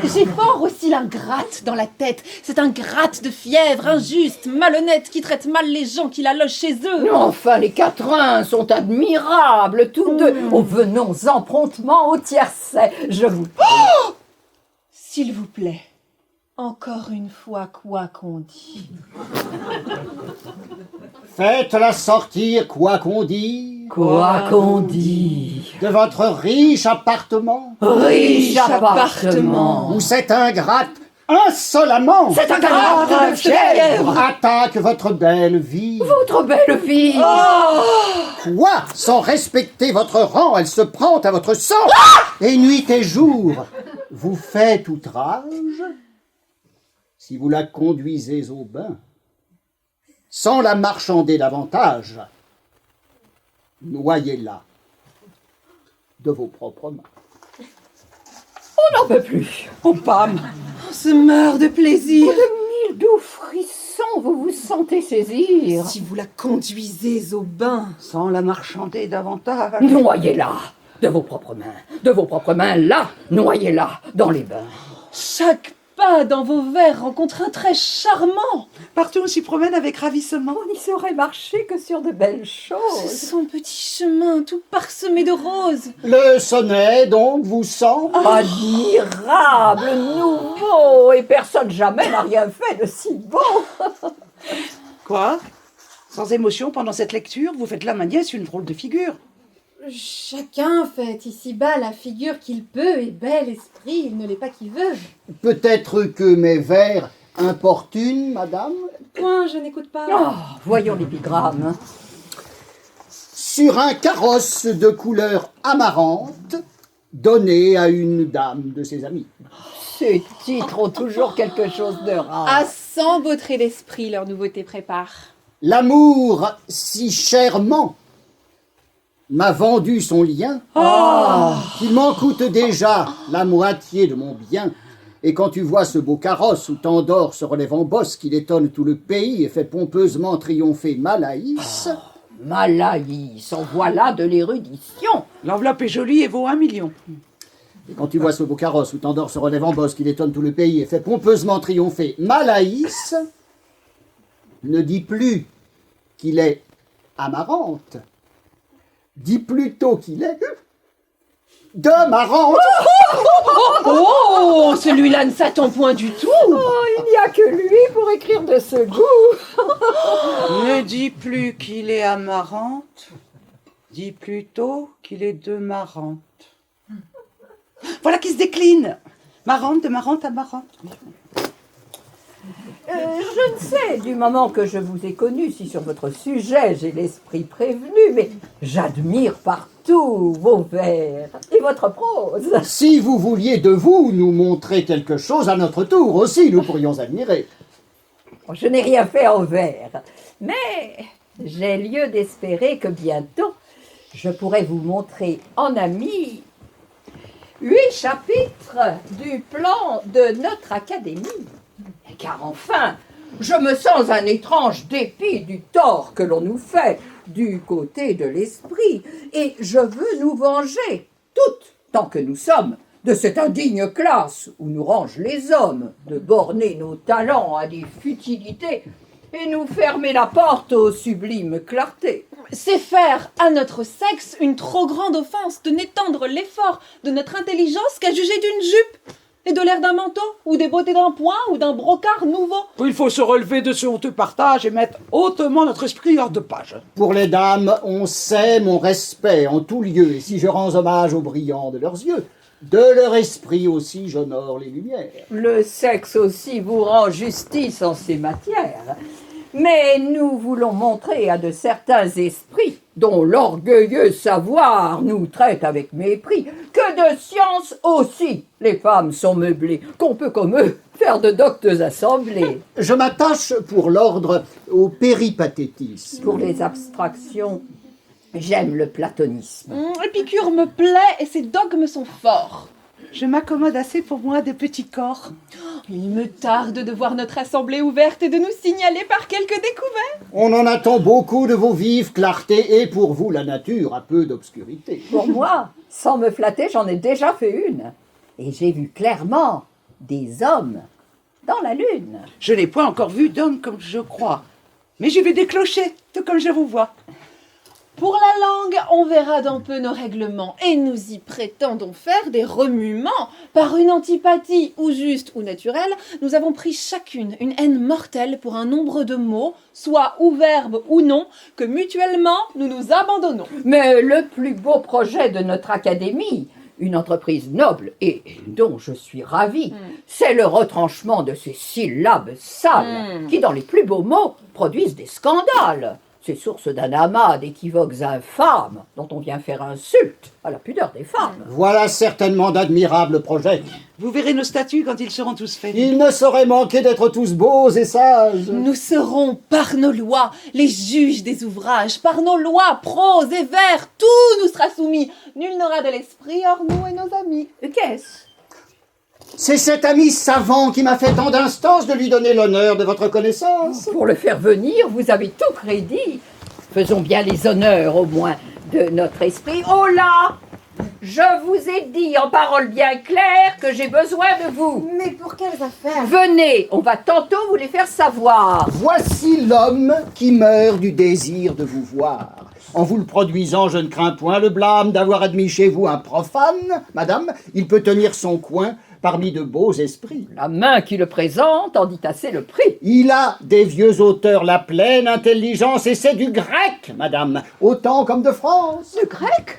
J'ai fort aussi l'ingrate dans la tête. C'est un gratte de fièvre, injuste, malhonnête, qui traite mal les gens qui la logent chez eux. Enfin, les quatrains sont admirables, tous deux. Oh, venons-en promptement au tiercet. Je vous... S'il vous plaît, encore une fois, quoi qu'on dit. Faites-la sortir, quoi qu'on dise, Quoi qu'on dit. de votre riche appartement, Riche appartement. où cette ingrate insolemment C'est un grave de fièvre. attaque votre belle vie. Votre belle fille. Quoi? Sans respecter votre rang, elle se prend à votre sang, et nuit et jour, vous faites outrage. Si vous la conduisez au bain, sans la marchander davantage, noyez-la de vos propres mains. On n'en peut plus. Oh, Pam. On se meurt de plaisir. De mille doux frissons, vous vous sentez saisir. Si vous la conduisez au bain. Sans la marchander davantage. Noyez-la de vos propres mains. De vos propres mains, là, noyez-la dans les bains. Chaque pas dans vos vers rencontre un trait charmant. Partout on s'y promène avec ravissement. On n'y saurait marcher que sur de belles choses. Son petit chemin tout parsemé de roses. Le sonnet, donc, vous semble Admirable, nouveau, et personne jamais n'a rien fait de si beau. Quoi? Sans émotion, pendant cette lecture, vous faites là, ma nièce, une drôle de figure. Chacun fait ici-bas la figure qu'il peut, et bel esprit, il ne l'est pas qui veut. peut-être que mes vers importunent, madame. Point, je n'écoute pas. Oh, voyons l'épigramme. Sur un carrosse de couleur amarante, donné à une dame de ses amis. Ces titres ont toujours quelque chose de rare. À 100 beaux traits d'esprit, leur nouveauté prépare. L'amour si chèrement m'a vendu son lien, qu'il m'en coûte déjà la moitié de mon bien. Et quand tu vois ce beau carrosse où Tandor se relève en bosse, qu'il étonne tout le pays et fait pompeusement triompher Malaïs, Malaïs, en voilà de l'érudition. L'enveloppe est jolie et vaut 1 million. et quand tu vois ce beau carrosse où Tandor se relève en bosse, qu'il étonne tout le pays et fait pompeusement triompher Malaïs, ne dis plus qu'il est Amarante, dis plutôt qu'il est Demarante. Oh, celui-là ne s'attend point du tout. Oh, il n'y a que lui pour écrire de ce goût. Ne dis plus qu'il est amarante, dis plutôt qu'il est demarante. Voilà qui se décline. Marrante, demarante, amarante. Je ne sais, du moment que je vous ai connu, si sur votre sujet j'ai l'esprit prévenu, mais j'admire partout vos vers et votre prose. Si vous vouliez de vous nous montrer quelque chose à notre tour aussi, nous pourrions admirer. Je n'ai rien fait en vers, mais j'ai lieu d'espérer que bientôt je pourrai vous montrer en ami 8 chapitres du plan de notre académie. Car enfin, je me sens un étrange dépit du tort que l'on nous fait du côté de l'esprit, et je veux nous venger, toutes, tant que nous sommes, de cette indigne classe où nous rangent les hommes, de borner nos talents à des futilités et nous fermer la porte aux sublimes clartés. C'est faire à notre sexe une trop grande offense de n'étendre l'effort de notre intelligence qu'à juger d'une jupe et de l'air d'un manteau, ou des beautés d'un point, ou d'un brocart nouveau. Il faut se relever de ce honteux partage et mettre hautement notre esprit hors de page. Pour les dames, on sème, on respect en tout lieu, et si je rends hommage aux brillants de leurs yeux, de leur esprit aussi j'honore les lumières. Le sexe aussi vous rend justice en ces matières. Mais nous voulons montrer à de certains esprits, dont l'orgueilleux savoir nous traite avec mépris, que de science aussi les femmes sont meublées, qu'on peut comme eux faire de doctes assemblées. Je m'attache pour l'ordre au péripathétisme. Pour les abstractions, j'aime le platonisme. Épicure me plaît et ses dogmes sont forts. Je m'accommode assez pour moi de petits corps. Il me tarde de voir notre assemblée ouverte et de nous signaler par quelques découvertes. On en attend beaucoup de vos vives clartés, et pour vous la nature a peu d'obscurité. Pour moi, sans me flatter, j'en ai déjà fait une. Et j'ai vu clairement des hommes dans la lune. Je n'ai point encore vu d'homme comme je crois. Mais j'ai vu des clochers, tout comme je vous vois. Pour la langue, on verra dans peu nos règlements, et nous y prétendons faire des remuements. Par une antipathie, ou juste ou naturelle, nous avons pris chacune une haine mortelle pour un nombre de mots, soit ou verbes ou non, que mutuellement nous nous abandonnons. Mais le plus beau projet de notre académie, une entreprise noble et dont je suis ravie, c'est le retranchement de ces syllabes sales qui, dans les plus beaux mots, produisent des scandales. C'est source d'un amas d'équivoques infâmes dont on vient faire insulte à la pudeur des femmes. Voilà certainement d'admirables projets. Vous verrez nos statuts quand ils seront tous faits. Il ne saurait manquer d'être tous beaux et sages. Nous serons, par nos lois, les juges des ouvrages. Par nos lois, prose et vers, tout nous sera soumis. Nul n'aura de l'esprit hors nous et nos amis. Qu'est-ce ? C'est cet ami savant qui m'a fait tant d'instances de lui donner l'honneur de votre connaissance. Pour le faire venir, vous avez tout crédit. Faisons bien les honneurs, au moins, de notre esprit. Oh là ! Je vous ai dit en paroles bien claires que j'ai besoin de vous. Mais pour quelles affaires? Venez, on va tantôt vous les faire savoir. Voici l'homme qui meurt du désir de vous voir. En vous le produisant, je ne crains point le blâme d'avoir admis chez vous un profane. Madame, il peut tenir son coin parmi de beaux esprits. La main qui le présente en dit assez le prix. Il a des vieux auteurs la pleine intelligence, et c'est du grec, madame, autant comme de France. Du grec ?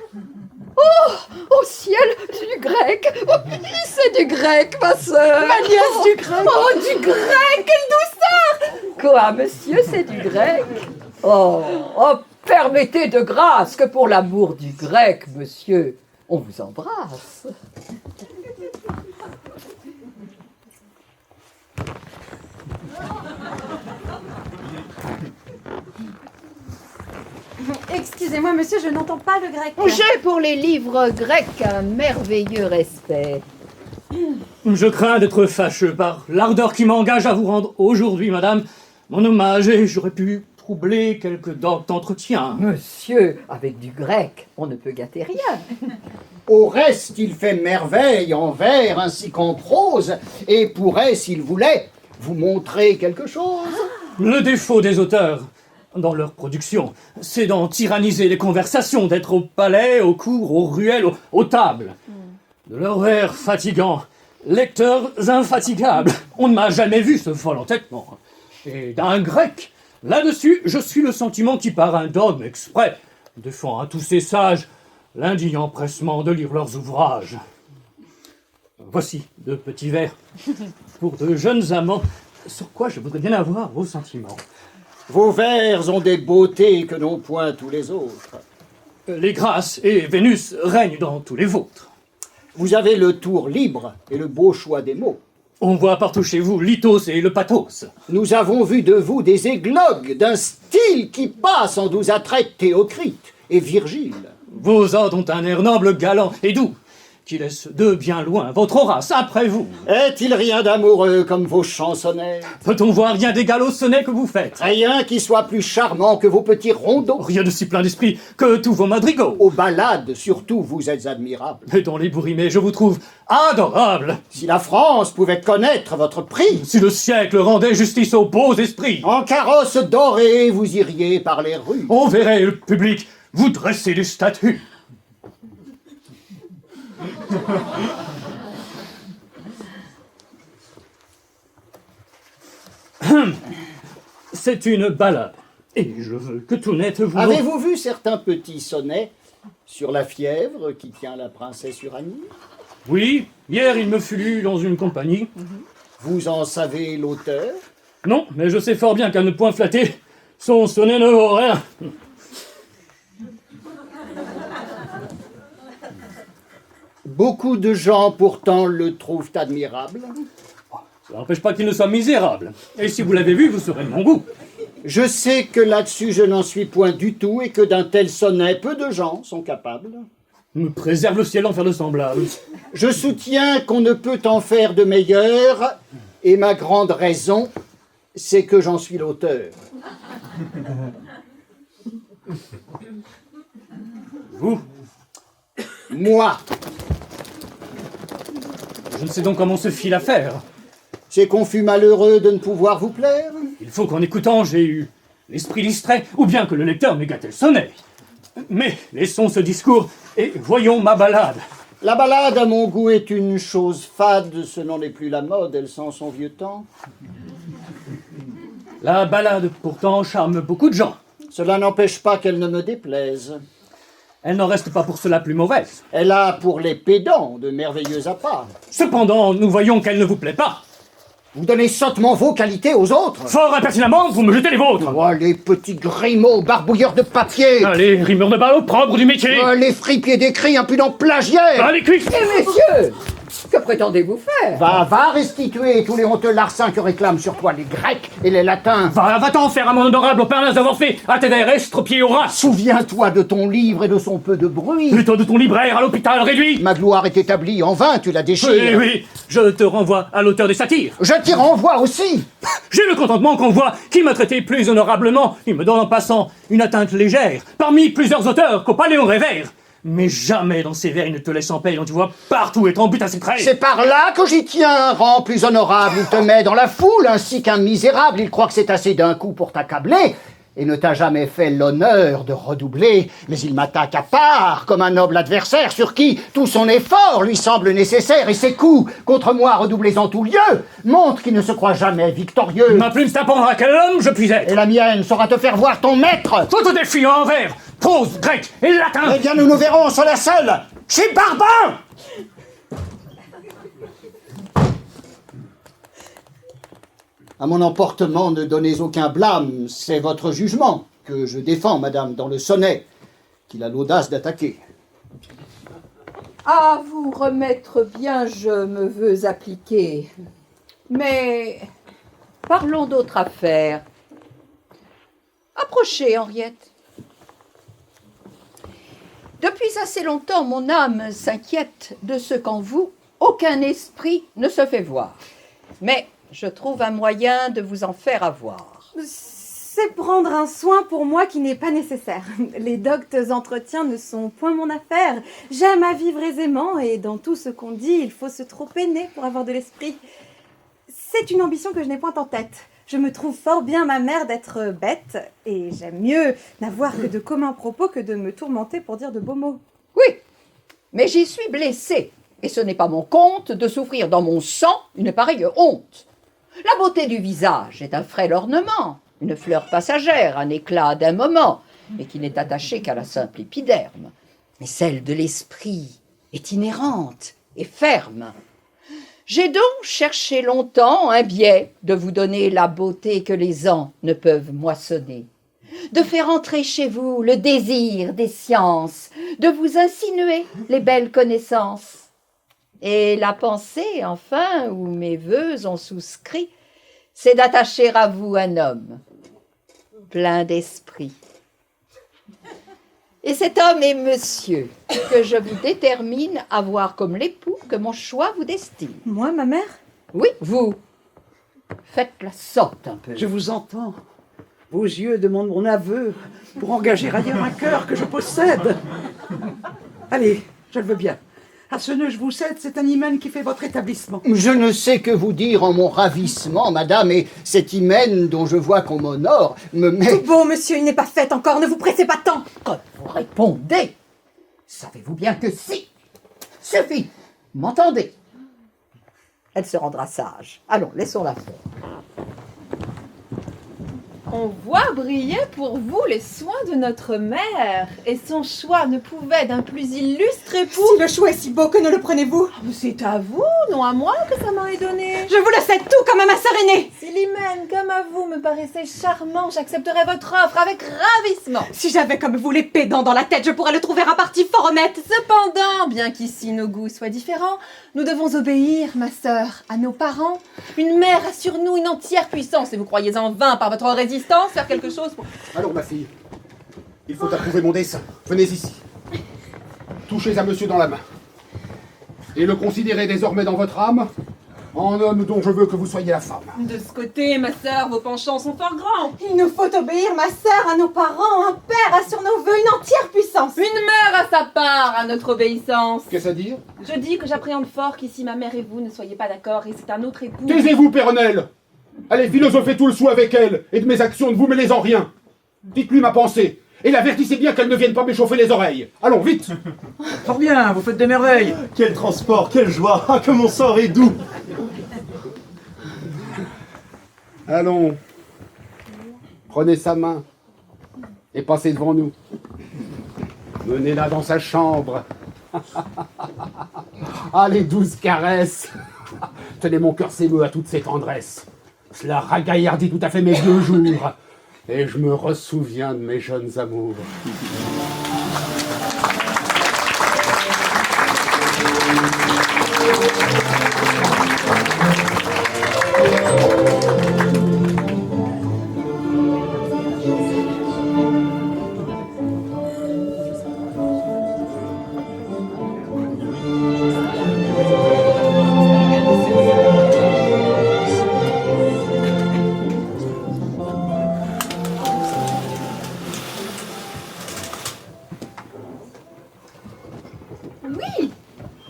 Oh, au ciel, du grec. Oh, c'est du grec, ma sœur. Ma nièce, du grec. Oh, du grec, quelle douceur. Quoi, monsieur, c'est du grec? Oh, permettez de grâce que pour l'amour du grec, monsieur, on vous embrasse. Excusez-moi, monsieur, je n'entends pas le grec. J'ai pour les livres grecs un merveilleux respect. Je crains d'être fâcheux par l'ardeur qui m'engage à vous rendre aujourd'hui, madame, mon hommage, et j'aurais pu troubler quelque docte entretien. Monsieur, avec du grec, on ne peut gâter rien. Au reste, il fait merveille en vers ainsi qu'en prose, et pourrait, s'il voulait, vous montrer quelque chose. Le défaut des auteurs, dans leur production, c'est d'en tyranniser les conversations, d'être au palais, aux cours, aux ruelles, aux tables. De leurs vers fatigants, lecteurs infatigables. On ne m'a jamais vu ce vol entêtement. Et d'un grec, là-dessus, je suis le sentiment qui, par un dogme exprès, défend à tous ces sages l'indigne empressement de lire leurs ouvrages. Voici de petits vers pour de jeunes amants, sur quoi je voudrais bien avoir vos sentiments. Vos vers ont des beautés que n'ont point tous les autres. Les grâces et Vénus règnent dans tous les vôtres. Vous avez le tour libre et le beau choix des mots. On voit partout chez vous l'ithos et le pathos. Nous avons vu de vous des églogues d'un style qui passe en doux attraits Théocrite et Virgile. Vos ordres ont un air noble, galant et doux. qui laisse de bien loin votre race après vous. Est-il rien d'amoureux comme vos chansonnets? Peut-on voir rien d'égal au sonnet que vous faites? Rien qui soit plus charmant que vos petits rondeaux? Rien de si plein d'esprit que tous vos madrigaux. Aux ballades, surtout, vous êtes admirables. Et dans les bourrimets, je vous trouve adorable. Si la France pouvait connaître votre prix, Si le siècle rendait justice aux beaux esprits, en carrosse dorée, vous iriez par les rues. on verrait le public vous dresser des statues. C'est une ballade. Et je veux que tout net vous... Avez-vous vu certains petits sonnets sur la fièvre qui tient la princesse Uranie? Oui, hier il me fut lu dans une compagnie. Vous en savez l'auteur? Non, mais je sais fort bien qu'à ne point flatter, son sonnet ne vaut rien. Beaucoup de gens pourtant le trouvent admirable. Ça n'empêche pas qu'il ne soit misérable. Et si vous l'avez vu, vous serez de mon goût. Je sais que là-dessus je n'en suis point du tout et que d'un tel sonnet, peu de gens sont capables. Me préserve le ciel d'en faire de semblables. Je soutiens qu'on ne peut en faire de meilleur, et ma grande raison, c'est que j'en suis l'auteur. Vous, Moi, je ne sais donc comment se fit l'affaire. c'est qu'on fut malheureux de ne pouvoir vous plaire. Il faut qu'en écoutant, j'ai eu l'esprit distrait, ou bien que le lecteur m'ait gâté le sonnet. Mais laissons ce discours et voyons ma ballade. La ballade, à mon goût, est une chose fade, ce n'en est plus la mode, elle sent son vieux temps. La ballade, pourtant, charme beaucoup de gens. Cela n'empêche pas qu'elle ne me déplaise. Elle n'en reste pas pour cela plus mauvaise. Elle a pour les pédants de merveilleux appâts. Cependant, nous voyons qu'elle ne vous plaît pas. Vous donnez sottement vos qualités aux autres. Fort impertinemment, vous me jetez les vôtres. Oh, les petits grimaud, barbouilleurs de papier. Allez, rimeurs de balles propres du métier. Oh, les fripiers d'écrit, impudents plagiaires. Allez, cuisse. Et messieurs, que prétendez-vous faire? Va restituer tous les honteux larcins que réclament sur toi les Grecs et les Latins. Va-t'en faire à mon honorable au pain d'avoir fait à tes estropiés au ras. Souviens-toi de ton livre et de son peu de bruit. Plutôt de ton libraire à l'hôpital réduit. Ma gloire est établie, en vain tu la déchires. Oui, oui, je te renvoie à l'auteur des satires. Je t'y renvoie aussi. J'ai le contentement qu'on voit qu'il m'a traité plus honorablement. Il me donne en passant une atteinte légère, parmi plusieurs auteurs qu'au Paléon révère. Mais jamais dans ses vers il ne te laisse en paix, dont tu vois partout être en but à ses traits. C'est par là que j'y tiens, rang plus honorable. Il te met dans la foule ainsi qu'un misérable. Il croit que c'est assez d'un coup pour t'accabler et ne t'a jamais fait l'honneur de redoubler. Mais il m'attaque à part comme un noble adversaire sur qui tout son effort lui semble nécessaire et ses coups contre moi redoublés en tout lieu montrent qu'il ne se croit jamais victorieux. Ma plume t'apprendra quel homme je puis être. Et la mienne saura te faire voir ton maître. Tout te défie en vers, prose, grec et latin. Eh bien, nous verrons sur la seule. C'est Barbin. À mon emportement, ne donnez aucun blâme, c'est votre jugement que je défends, madame, dans le sonnet, qu'il a l'audace d'attaquer. À vous remettre bien, je me veux appliquer. Mais parlons d'autre affaire. Approchez, Henriette. Depuis assez longtemps, mon âme s'inquiète de ce qu'en vous, aucun esprit ne se fait voir. Mais je trouve un moyen de vous en faire avoir. C'est prendre un soin pour moi qui n'est pas nécessaire. Les doctes entretiens ne sont point mon affaire. J'aime à vivre aisément et dans tout ce qu'on dit, il faut se trop peiner pour avoir de l'esprit. C'est une ambition que je n'ai point en tête. Je me trouve fort bien ma mère d'être bête et j'aime mieux n'avoir que de communs propos que de me tourmenter pour dire de beaux mots. Oui, mais j'y suis blessée et ce n'est pas mon compte de souffrir dans mon sang une pareille honte. La beauté du visage est un frêle ornement, une fleur passagère, un éclat d'un moment, et qui n'est attachée qu'à la simple épiderme. Mais celle de l'esprit est inhérente et ferme. J'ai donc cherché longtemps un biais de vous donner la beauté que les ans ne peuvent moissonner, de faire entrer chez vous le désir des sciences, de vous insinuer les belles connaissances. Et la pensée, enfin, où mes vœux ont souscrit, c'est d'attacher à vous un homme plein d'esprit. Et cet homme est monsieur, que je vous détermine à voir comme l'époux que mon choix vous destine. Moi, ma mère? Oui, vous. Faites la sorte un peu. Je vous entends. Vos yeux demandent mon aveu pour engager ailleurs un cœur que je possède. Allez, je le veux bien. À ce nœud, je vous cède, c'est un hymen qui fait votre établissement. Je ne sais que vous dire en mon ravissement, madame, et cet hymen dont je vois qu'on m'honore me met... Tout beau, monsieur, il n'est pas fait encore, ne vous pressez pas tant. Quand vous répondez, savez-vous bien que si, suffit, m'entendez? Elle se rendra sage. Allons, laissons-la faire. On voit briller pour vous les soins de notre mère, et son choix ne pouvait d'un plus illustre époux. Si le choix est si beau, que ne le prenez-vous? C'est à vous, non à moi, que ça m'a est donné. Je vous le cède tout comme à ma sœur aînée. Si l'hymen, comme à vous, me paraissait charmant, j'accepterais votre offre avec ravissement. Si j'avais comme vous les pédants dans la tête, je pourrais le trouver un parti fort honnête. Cependant, bien qu'ici nos goûts soient différents, nous devons obéir, ma sœur, à nos parents. Une mère a sur nous une entière puissance, et vous croyez en vain par votre résistance faire quelque chose pour... Alors, ma fille, il faut approuver mon dessein. Venez ici. Touchez à monsieur dans la main. Et le considérez désormais dans votre âme en homme dont je veux que vous soyez la femme. De ce côté, ma sœur, vos penchants sont fort grands. Il nous faut obéir, ma sœur, à nos parents. Un père a sur nos voeux une entière puissance. Une mère a sa part à notre obéissance. Qu'est-ce à dire? Je dis que j'appréhende fort qu'ici ma mère et vous ne soyez pas d'accord, et c'est un autre époux. Taisez-vous, Péronnelle. Allez, philosophez tout le sou avec elle, et de mes actions ne vous mêlez en rien. Dites-lui ma pensée, et l'avertissez bien qu'elle ne vienne pas m'échauffer les oreilles. Allons, vite. Fort bien, vous faites des merveilles. Quel transport, quelle joie, ah que mon sort est doux. Allons. Prenez sa main, et passez devant nous. Menez-la dans sa chambre. Ah, les douces caresses. Tenez, mon cœur s'émeut à toutes ces tendresses. Cela ragaillardit tout à fait mes vieux jours. Et je me ressouviens de mes jeunes amours. Oui,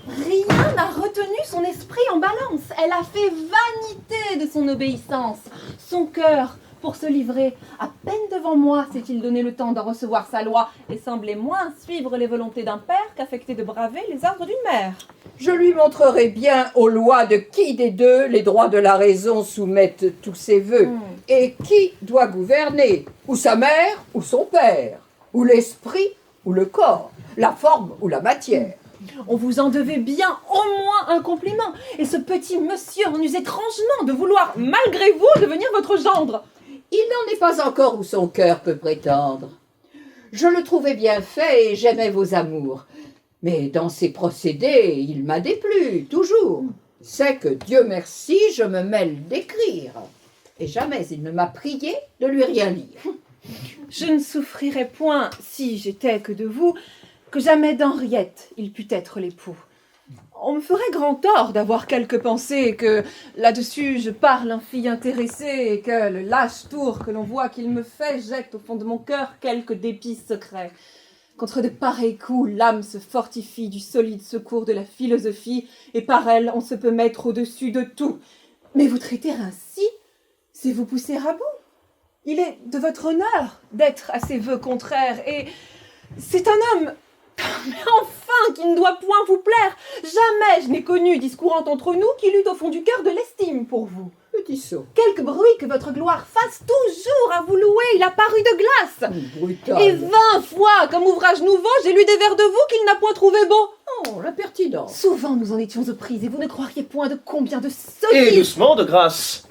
rien n'a retenu son esprit en balance. Elle a fait vanité de son obéissance. Son cœur, pour se livrer, à peine devant moi s'est-il donné le temps d'en recevoir sa loi et semblait moins suivre les volontés d'un père qu'affecter de braver les ordres d'une mère. Je lui montrerai bien aux lois de qui des deux les droits de la raison soumettent tous ses vœux, et qui doit gouverner, ou sa mère, ou son père, ou l'esprit, ou le corps, la forme, ou la matière. On vous en devait bien au moins un compliment, et ce petit monsieur en use étrangement de vouloir, malgré vous, devenir votre gendre. Il n'en est pas encore où son cœur peut prétendre. Je le trouvais bien fait et j'aimais vos amours. Mais dans ses procédés, il m'a déplu, toujours. C'est que, Dieu merci, je me mêle d'écrire. Et jamais il ne m'a prié de lui rien lire. Je ne souffrirais point, si j'étais que de vous, que jamais d'Henriette il pût être l'époux. On me ferait grand tort d'avoir quelque pensée que, là-dessus, je parle en fille intéressée et que le lâche tour que l'on voit qu'il me fait jette au fond de mon cœur quelque dépit secret. Contre de pareils coups, l'âme se fortifie du solide secours de la philosophie, et par elle, on se peut mettre au-dessus de tout. Mais vous traiter ainsi, c'est vous pousser à bout. Il est de votre honneur d'être à ces vœux contraires, et c'est un homme, mais enfin, qui ne doit point vous plaire. Jamais je n'ai connu discourant entre nous qu'il eût au fond du cœur de l'estime pour vous. Petit sot. Quelque bruit que votre gloire fasse, toujours à vous louer, il a paru de glace. Brutal. Et 20 fois, comme ouvrage nouveau, j'ai lu des vers de vous qu'il n'a point trouvé beaux. Oh, l'impertinence. Souvent nous en étions aux prises, et vous ne croiriez point de combien de Et sottises. doucement, de grâce.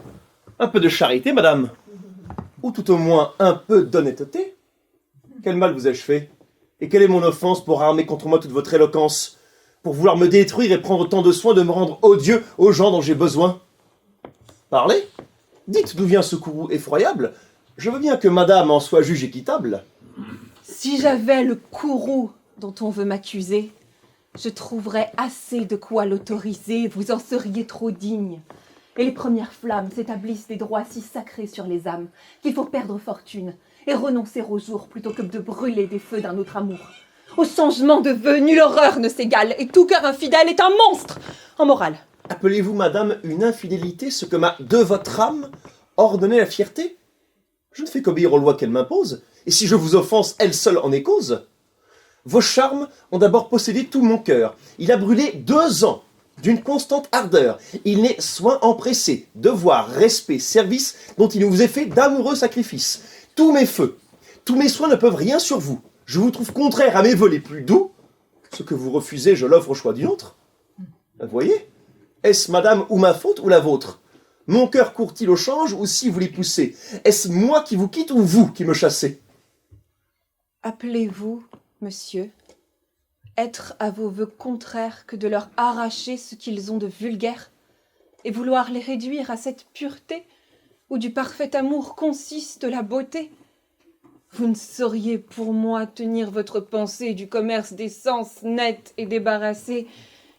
Un peu de charité, madame. Ou tout au moins un peu d'honnêteté. Quel mal vous ai-je fait? Et quelle est mon offense pour armer contre moi toute votre éloquence? Pour vouloir me détruire et prendre tant de soin de me rendre odieux aux gens dont j'ai besoin? Parlez. Dites d'où vient ce courroux effroyable. Je veux bien que madame en soit juge équitable. Si j'avais le courroux dont on veut m'accuser, je trouverais assez de quoi l'autoriser, vous en seriez trop digne. Et les premières flammes s'établissent des droits si sacrés sur les âmes qu'il faut perdre fortune et renoncer au jour plutôt que de brûler des feux d'un autre amour. Au changement de vœux, nulle horreur ne s'égale, et tout cœur infidèle est un monstre en morale. Appelez-vous, madame, une infidélité ce que m'a, de votre âme, ordonné la fierté? Je ne fais qu'obéir aux lois qu'elle m'impose, et si je vous offense, elle seule en est cause. Vos charmes ont d'abord possédé tout mon cœur. Il a brûlé 2 ans d'une constante ardeur. Il n'est soin empressé, devoir, respect, service, dont il vous est fait d'amoureux sacrifices. Tous mes feux, tous mes soins ne peuvent rien sur vous. Je vous trouve contraire à mes vœux les plus doux. Ce que vous refusez, je l'offre au choix d'une autre. Vous voyez? Est-ce, madame, ou ma faute ou la vôtre? Mon cœur court-il au change ou si vous les poussez? Est-ce moi qui vous quitte ou vous qui me chassez? Appelez-vous, monsieur, être à vos vœux contraires que de leur arracher ce qu'ils ont de vulgaire et vouloir les réduire à cette pureté où du parfait amour consiste la beauté? Vous ne sauriez pour moi tenir votre pensée du commerce des sens net et débarrassé,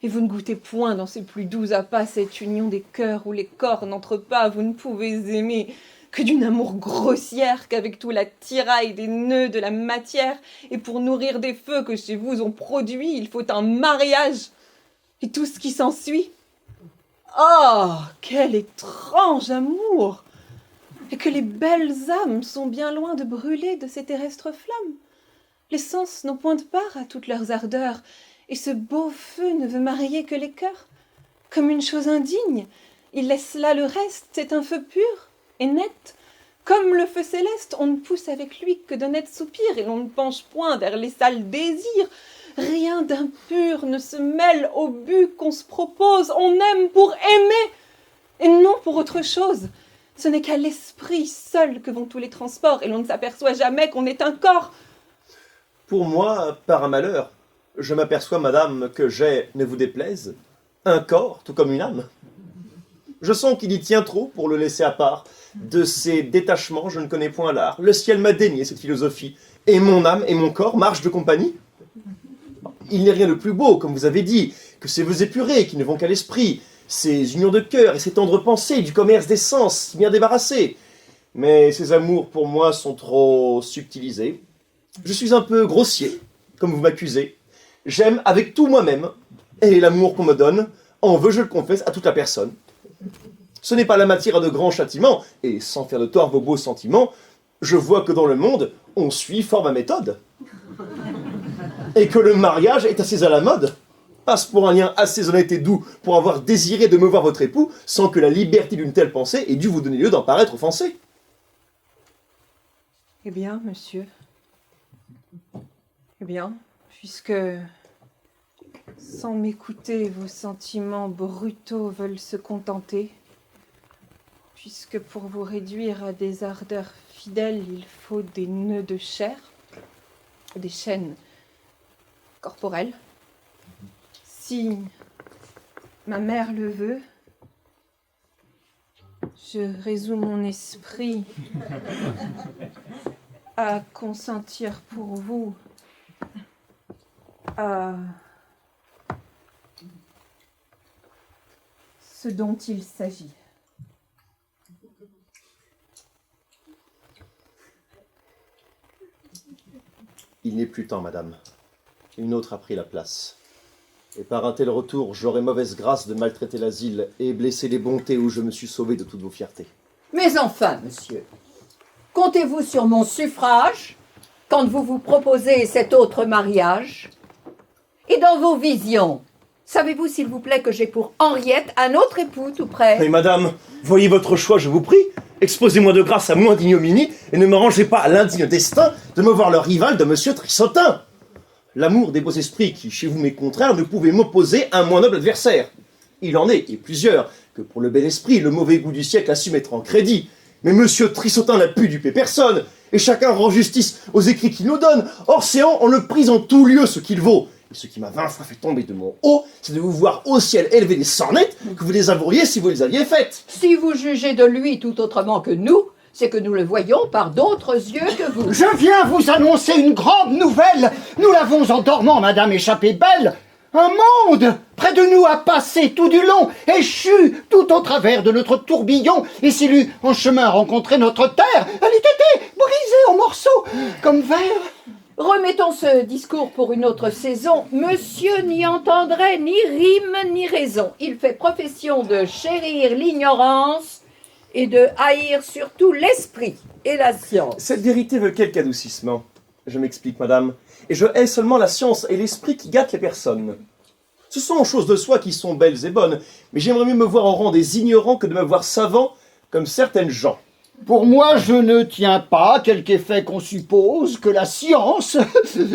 et vous ne goûtez point dans ses plus doux appâts cette union des cœurs où les corps n'entrent pas. Vous ne pouvez aimer que d'une amour grossière, qu'avec tout l'attirail des nœuds de la matière, et pour nourrir des feux que chez vous ont produits, il faut un mariage, et tout ce qui s'ensuit. Oh, quel étrange amour! Et que les belles âmes sont bien loin de brûler de ces terrestres flammes. Les sens n'ont point de part à toutes leurs ardeurs, et ce beau feu ne veut marier que les cœurs. Comme une chose indigne, il laisse là le reste, c'est un feu pur et net. Comme le feu céleste, on ne pousse avec lui que d'honnêtes soupirs, et l'on ne penche point vers les sales désirs. Rien d'impur ne se mêle au but qu'on se propose, on aime pour aimer, et non pour autre chose. Ce n'est qu'à l'esprit seul que vont tous les transports, et l'on ne s'aperçoit jamais qu'on est un corps. Pour moi, par un malheur, je m'aperçois, madame, que j'ai, ne vous déplaise, un corps tout comme une âme. Je sens qu'il y tient trop pour le laisser à part. De ces détachements, je ne connais point l'art. Le ciel m'a dénié cette philosophie, et mon âme et mon corps marchent de compagnie. Il n'est rien de plus beau, comme vous avez dit, que ces vœux épurés qui ne vont qu'à l'esprit, ces unions de cœur et ces tendres pensées du commerce des sens bien débarrassés. Mais ces amours, pour moi, sont trop subtilisés. Je suis un peu grossier, comme vous m'accusez. J'aime avec tout moi-même, et l'amour qu'on me donne, en veut, je le confesse, à toute la personne. Ce n'est pas la matière à de grands châtiments, et sans faire de tort vos beaux sentiments, je vois que dans le monde, on suit fort ma méthode. Et que le mariage est assez à la mode. Passe pour un lien assez honnête et doux pour avoir désiré de me voir votre époux, sans que la liberté d'une telle pensée ait dû vous donner lieu d'en paraître offensé. Eh bien, monsieur. Eh bien, puisque, sans m'écouter, vos sentiments brutaux veulent se contenter, puisque pour vous réduire à des ardeurs fidèles, il faut des nœuds de chair, des chaînes corporelles. Si ma mère le veut, je résous mon esprit à consentir pour vous à ce dont il s'agit. Il n'est plus temps, madame. Une autre a pris la place. Et par un tel retour, j'aurai mauvaise grâce de maltraiter l'asile et blesser les bontés où je me suis sauvé de toutes vos fiertés. Mais enfin, monsieur, comptez-vous sur mon suffrage quand vous vous proposez cet autre mariage? Et dans vos visions, savez-vous, s'il vous plaît, que j'ai pour Henriette un autre époux tout près? Mais madame, voyez votre choix, je vous prie. Exposez-moi de grâce à moins d'ignominie et ne me rangez pas à l'indigne destin de me voir le rival de monsieur Trissotin. L'amour des beaux esprits qui, chez vous, m'est contraire, ne pouvait m'opposer à un moins noble adversaire. Il en est, et plusieurs, que pour le bel esprit, le mauvais goût du siècle a su mettre en crédit. Mais monsieur Trissotin n'a pu duper personne, et chacun rend justice aux écrits qu'il nous donne. Or, séant, on le prise en tout lieu ce qu'il vaut. Et ce qui m'a 20 fois fait tomber de mon haut, c'est de vous voir au ciel élever des sornettes que vous désavoueriez si vous les aviez faites. Si vous jugez de lui tout autrement que nous, c'est que nous le voyons par d'autres yeux que vous. Je viens vous annoncer une grande nouvelle. Nous l'avons en dormant, madame, échappée belle. Un monde près de nous a passé tout du long, échu tout au travers de notre tourbillon, et s'il eût en chemin rencontré notre terre, elle eût été brisée en morceaux, comme verre. Remettons ce discours pour une autre saison. Monsieur n'y entendrait ni rime ni raison. Il fait profession de chérir l'ignorance et de haïr surtout l'esprit et la science. Cette vérité veut quelque adoucissement. Je m'explique, madame. Et je hais seulement la science et l'esprit qui gâtent les personnes. Ce sont choses de soi qui sont belles et bonnes, mais j'aimerais mieux me voir au rang des ignorants que de me voir savant comme certaines gens. Pour moi, je ne tiens pas, quelque effet qu'on suppose, que la science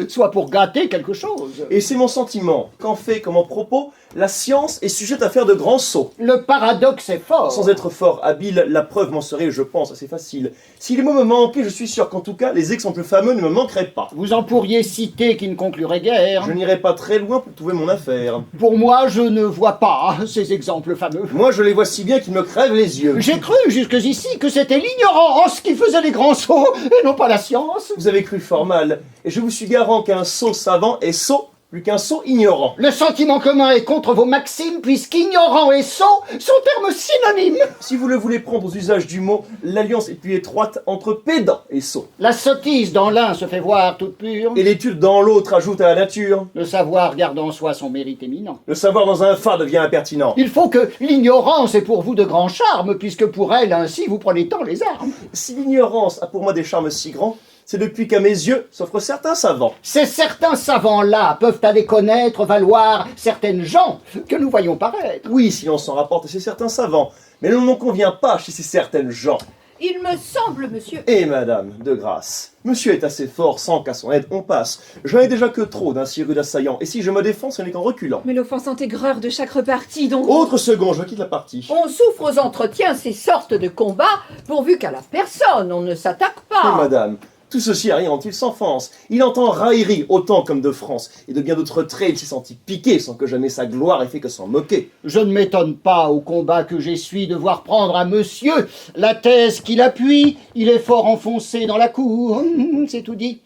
soit pour gâter quelque chose. Et c'est mon sentiment, qu'en fait comme en propos, la science est sujette à faire de grands sauts. Le paradoxe est fort. Sans être fort habile, la preuve m'en serait, je pense, assez facile. Si les mots me manquaient, je suis sûr qu'en tout cas, les exemples fameux ne me manqueraient pas. Vous en pourriez citer qui ne concluraient guère. Je n'irai pas très loin pour trouver mon affaire. Pour moi, je ne vois pas ces exemples fameux. Moi, je les vois si bien qu'ils me crèvent les yeux. J'ai cru jusqu'ici que c'était l'ignorance qui faisait les grands sauts, et non pas la science. Vous avez cru fort mal, et je vous suis garant qu'un sot savant est sot plus qu'un sot ignorant. Le sentiment commun est contre vos maximes, puisqu'ignorant et sot sont termes synonymes. Si vous le voulez prendre aux usages du mot, l'alliance est plus étroite entre pédant et sot. La sottise dans l'un se fait voir toute pure. Et l'étude dans l'autre ajoute à la nature. Le savoir garde en soi son mérite éminent. Le savoir dans un phare devient impertinent. Il faut que l'ignorance ait pour vous de grands charmes, puisque pour elle, ainsi, vous prenez tant les armes. Si l'ignorance a pour moi des charmes si grands, c'est depuis qu'à mes yeux s'offrent certains savants. Ces certains savants-là peuvent aller connaître, valoir certaines gens que nous voyons paraître. Oui, si l'on s'en rapporte à ces certains savants, mais l'on n'en convient pas chez ces certaines gens. Il me semble, monsieur... Et madame, de grâce, monsieur est assez fort sans qu'à son aide on passe. J'en ai déjà que trop d'un si rude assaillant, et si je me défends, ce n'est qu'en reculant. Mais l'offensante aigreur de chaque repartie, donc... Autre second, je quitte la partie. On souffre aux entretiens ces sortes de combats, pourvu qu'à la personne on ne s'attaque pas. Et madame, tout ceci arrive-t-il sans offense. Il entend raillerie autant comme de France, et de bien d'autres traits il s'est senti piqué, sans que jamais sa gloire ait fait que s'en moquer. Je ne m'étonne pas au combat que j'essuie de voir prendre à monsieur la thèse qu'il appuie. Il est fort enfoncé dans la cour, c'est tout dit.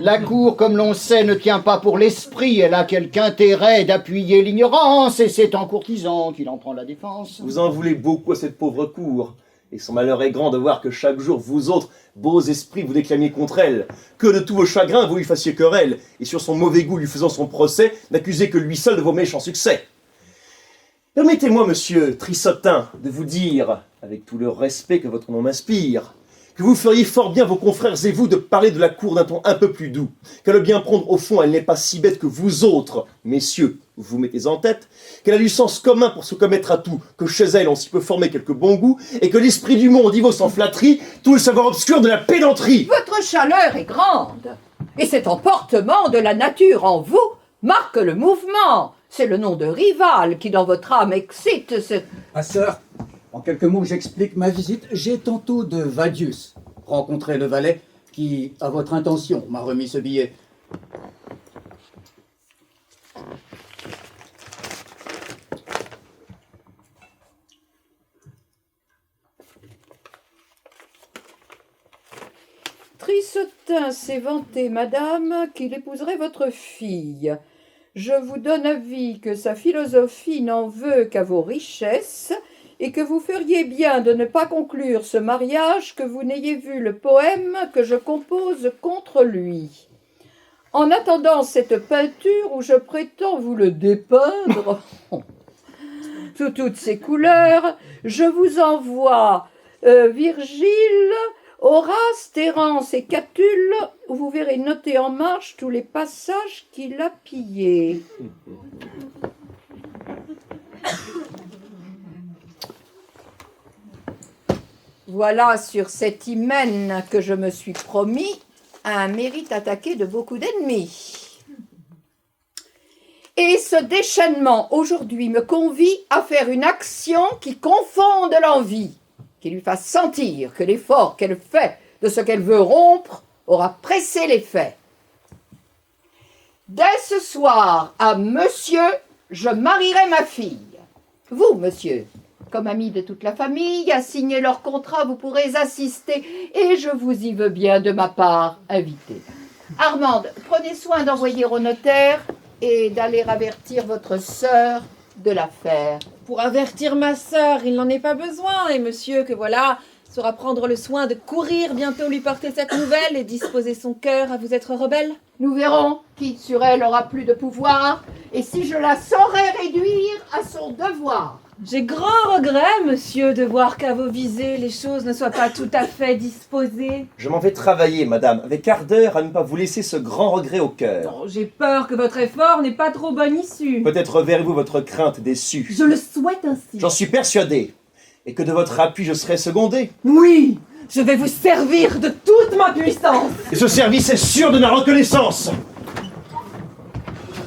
La cour, comme l'on sait, ne tient pas pour l'esprit, elle a quelque intérêt d'appuyer l'ignorance, et c'est en courtisan qu'il en prend la défense. Vous en voulez beaucoup à cette pauvre cour, et son malheur est grand de voir que chaque jour, vous autres, beaux esprits, vous déclamiez contre elle, que de tous vos chagrins, vous lui fassiez querelle, et sur son mauvais goût lui faisant son procès, n'accusez que lui seul de vos méchants succès. Permettez-moi, monsieur Trissotin, de vous dire, avec tout le respect que votre nom m'inspire, que vous feriez fort bien, vos confrères et vous, de parler de la cour d'un ton un peu plus doux, qu'à le bien prendre, au fond, elle n'est pas si bête que vous autres, messieurs, vous mettez en tête, qu'elle a du sens commun pour se commettre à tout, que chez elle on s'y peut former quelques bons goûts, et que l'esprit du monde y vaut sans flatterie tout le savoir obscur de la pédanterie. Votre chaleur est grande, et cet emportement de la nature en vous marque le mouvement. C'est le nom de rival qui dans votre âme excite ce... Ma sœur, en quelques mots, j'explique ma visite. J'ai tantôt de Vadius rencontré le valet qui, à votre intention, m'a remis ce billet. Trissotin s'est vanté, madame, qu'il épouserait votre fille. Je vous donne avis que sa philosophie n'en veut qu'à vos richesses, et que vous feriez bien de ne pas conclure ce mariage que vous n'ayez vu le poème que je compose contre lui. En attendant cette peinture où je prétends vous le dépeindre sous toutes ses couleurs, je vous envoie Virgile, Horace, Terence et Catulle, où vous verrez noter en marche tous les passages qu'il a pillés. Voilà sur cet hymen que je me suis promis un mérite attaqué de beaucoup d'ennemis. Et ce déchaînement aujourd'hui me convie à faire une action qui confonde l'envie, qui lui fasse sentir que l'effort qu'elle fait de ce qu'elle veut rompre aura pressé les faits. Dès ce soir, à monsieur, je marierai ma fille. Vous, monsieur, Comme ami de toute la famille, à signer leur contrat, vous pourrez assister, et je vous y veux bien de ma part inviter. Armande, prenez soin d'envoyer au notaire et d'aller avertir votre sœur de l'affaire. Pour avertir ma sœur, il n'en est pas besoin, et monsieur, que voilà, saura prendre le soin de courir bientôt lui porter cette nouvelle et disposer son cœur à vous être rebelle. Nous verrons qui sur elle aura plus de pouvoir, et si je la saurai réduire à son devoir. J'ai grand regret, monsieur, de voir qu'à vos visées, les choses ne soient pas tout à fait disposées. Je m'en vais travailler, madame, avec ardeur à ne pas vous laisser ce grand regret au cœur. Oh, j'ai peur que votre effort n'ait pas trop bonne issue. Peut-être verrez-vous votre crainte déçue. Je le souhaite ainsi. J'en suis persuadé. Et que de votre appui je serai secondé. Oui, je vais vous servir de toute ma puissance. Et ce service est sûr de ma reconnaissance.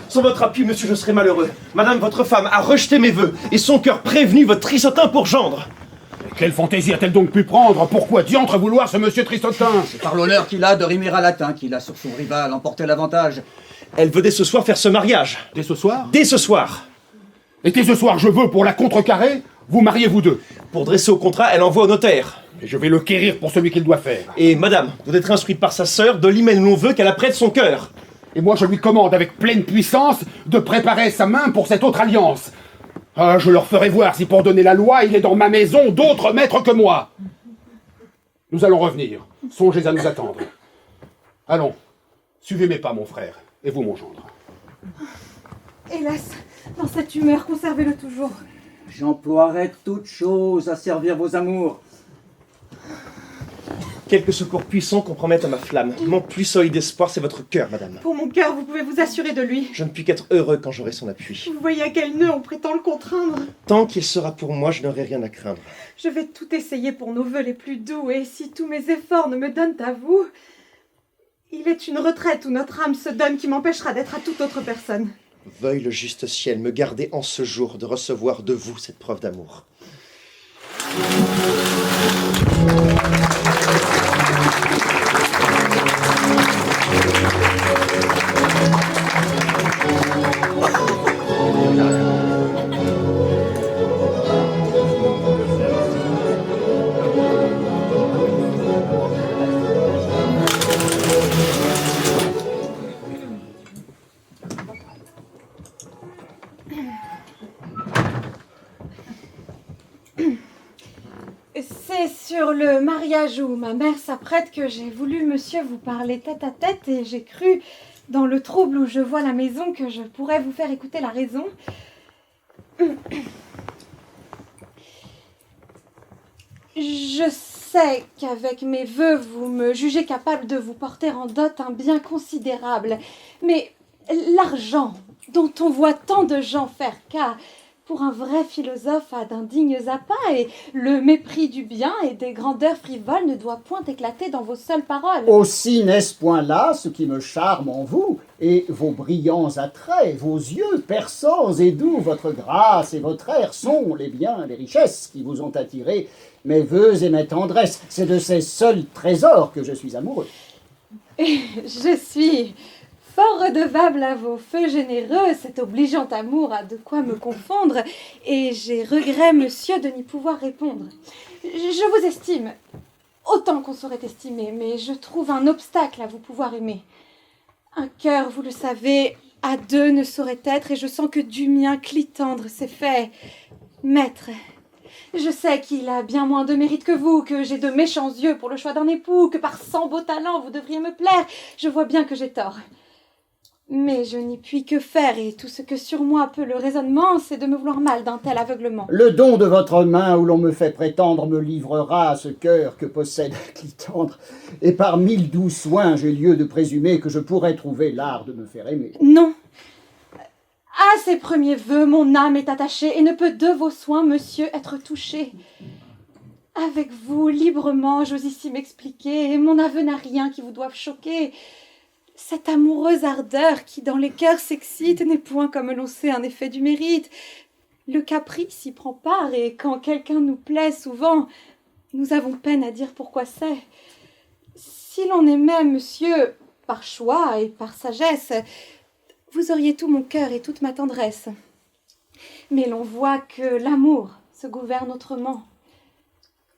Sans votre appui, monsieur, je serai malheureux. Madame, votre femme, a rejeté mes vœux, et son cœur prévenu votre Trissotin pour gendre. Quelle fantaisie a-t-elle donc pu prendre? Pourquoi diantre vouloir ce monsieur Trissotin? C'est par l'honneur qu'il a de rimer à latin qu'il a sur son rival emporté l'avantage. Elle veut dès ce soir faire ce mariage. Dès ce soir? Dès ce soir. Et dès ce soir, je veux, pour la contrecarrer, vous mariez vous deux. Pour dresser au contrat, elle envoie au notaire. Et je vais le quérir pour celui qu'il doit faire. Et madame doit être instruite par sa sœur de l'hymen l'on veut qu'elle apprête son cœur. Et moi, je lui commande avec pleine puissance de préparer sa main pour cette autre alliance. Ah, je leur ferai voir si pour donner la loi, il est dans ma maison d'autres maîtres que moi. Nous allons revenir. Songez à nous attendre. Allons, suivez mes pas, mon frère, et vous, mon gendre. Hélas, dans cette humeur, conservez-le toujours. J'emploierai toute chose à servir vos amours. Quelques secours puissants compromettent à ma flamme. Mon plus solide espoir, c'est votre cœur, madame. Pour mon cœur, vous pouvez vous assurer de lui. Je ne puis qu'être heureux quand j'aurai son appui. Vous voyez à quel nœud on prétend le contraindre. Tant qu'il sera pour moi, je n'aurai rien à craindre. Je vais tout essayer pour nos vœux les plus doux, et si tous mes efforts ne me donnent à vous, il est une retraite où notre âme se donne qui m'empêchera d'être à toute autre personne. Veuille le juste ciel me garder en ce jour de recevoir de vous cette preuve d'amour. C'est sur le mariage où ma mère s'apprête que j'ai voulu, monsieur, vous parler tête à tête, et j'ai cru, dans le trouble où je vois la maison, que je pourrais vous faire écouter la raison. Je sais qu'avec mes vœux, vous me jugez capable de vous porter en dot un bien considérable, mais l'argent, dont on voit tant de gens faire cas, pour un vrai philosophe a d'indignes appas, et le mépris du bien et des grandeurs frivoles ne doit point éclater dans vos seules paroles. Aussi n'est-ce point là ce qui me charme en vous, et vos brillants attraits, vos yeux perçants et doux, votre grâce et votre air sont les biens, les richesses qui vous ont attiré, mes vœux et mes tendresses. C'est de ces seuls trésors que je suis amoureux. Et je suis fort redevable à vos feux généreux, cet obligeant amour a de quoi me confondre, et j'ai regret, monsieur, de n'y pouvoir répondre. Je vous estime, autant qu'on saurait estimer, mais je trouve un obstacle à vous pouvoir aimer. Un cœur, vous le savez, à deux ne saurait être, et je sens que du mien clitandre s'est fait maître. Je sais qu'il a bien moins de mérite que vous, que j'ai de méchants yeux pour le choix d'un époux, que par 100 beaux talents vous devriez me plaire. Je vois bien que j'ai tort. Mais je n'y puis que faire, et tout ce que sur moi peut le raisonnement, c'est de me vouloir mal d'un tel aveuglement. Le don de votre main où l'on me fait prétendre me livrera à ce cœur que possède Clitandre, et par 1000 doux soins j'ai lieu de présumer que je pourrais trouver l'art de me faire aimer. Non. À ces premiers vœux, mon âme est attachée, et ne peut de vos soins, monsieur, être touchée. Avec vous, librement, j'ose ici m'expliquer, et mon aveu n'a rien qui vous doive choquer. Cette amoureuse ardeur qui dans les cœurs s'excite n'est point, comme l'on sait, un effet du mérite. Le caprice y prend part, et quand quelqu'un nous plaît souvent, nous avons peine à dire pourquoi c'est. Si l'on aimait, monsieur, par choix et par sagesse, vous auriez tout mon cœur et toute ma tendresse. Mais l'on voit que l'amour, se gouverne autrement.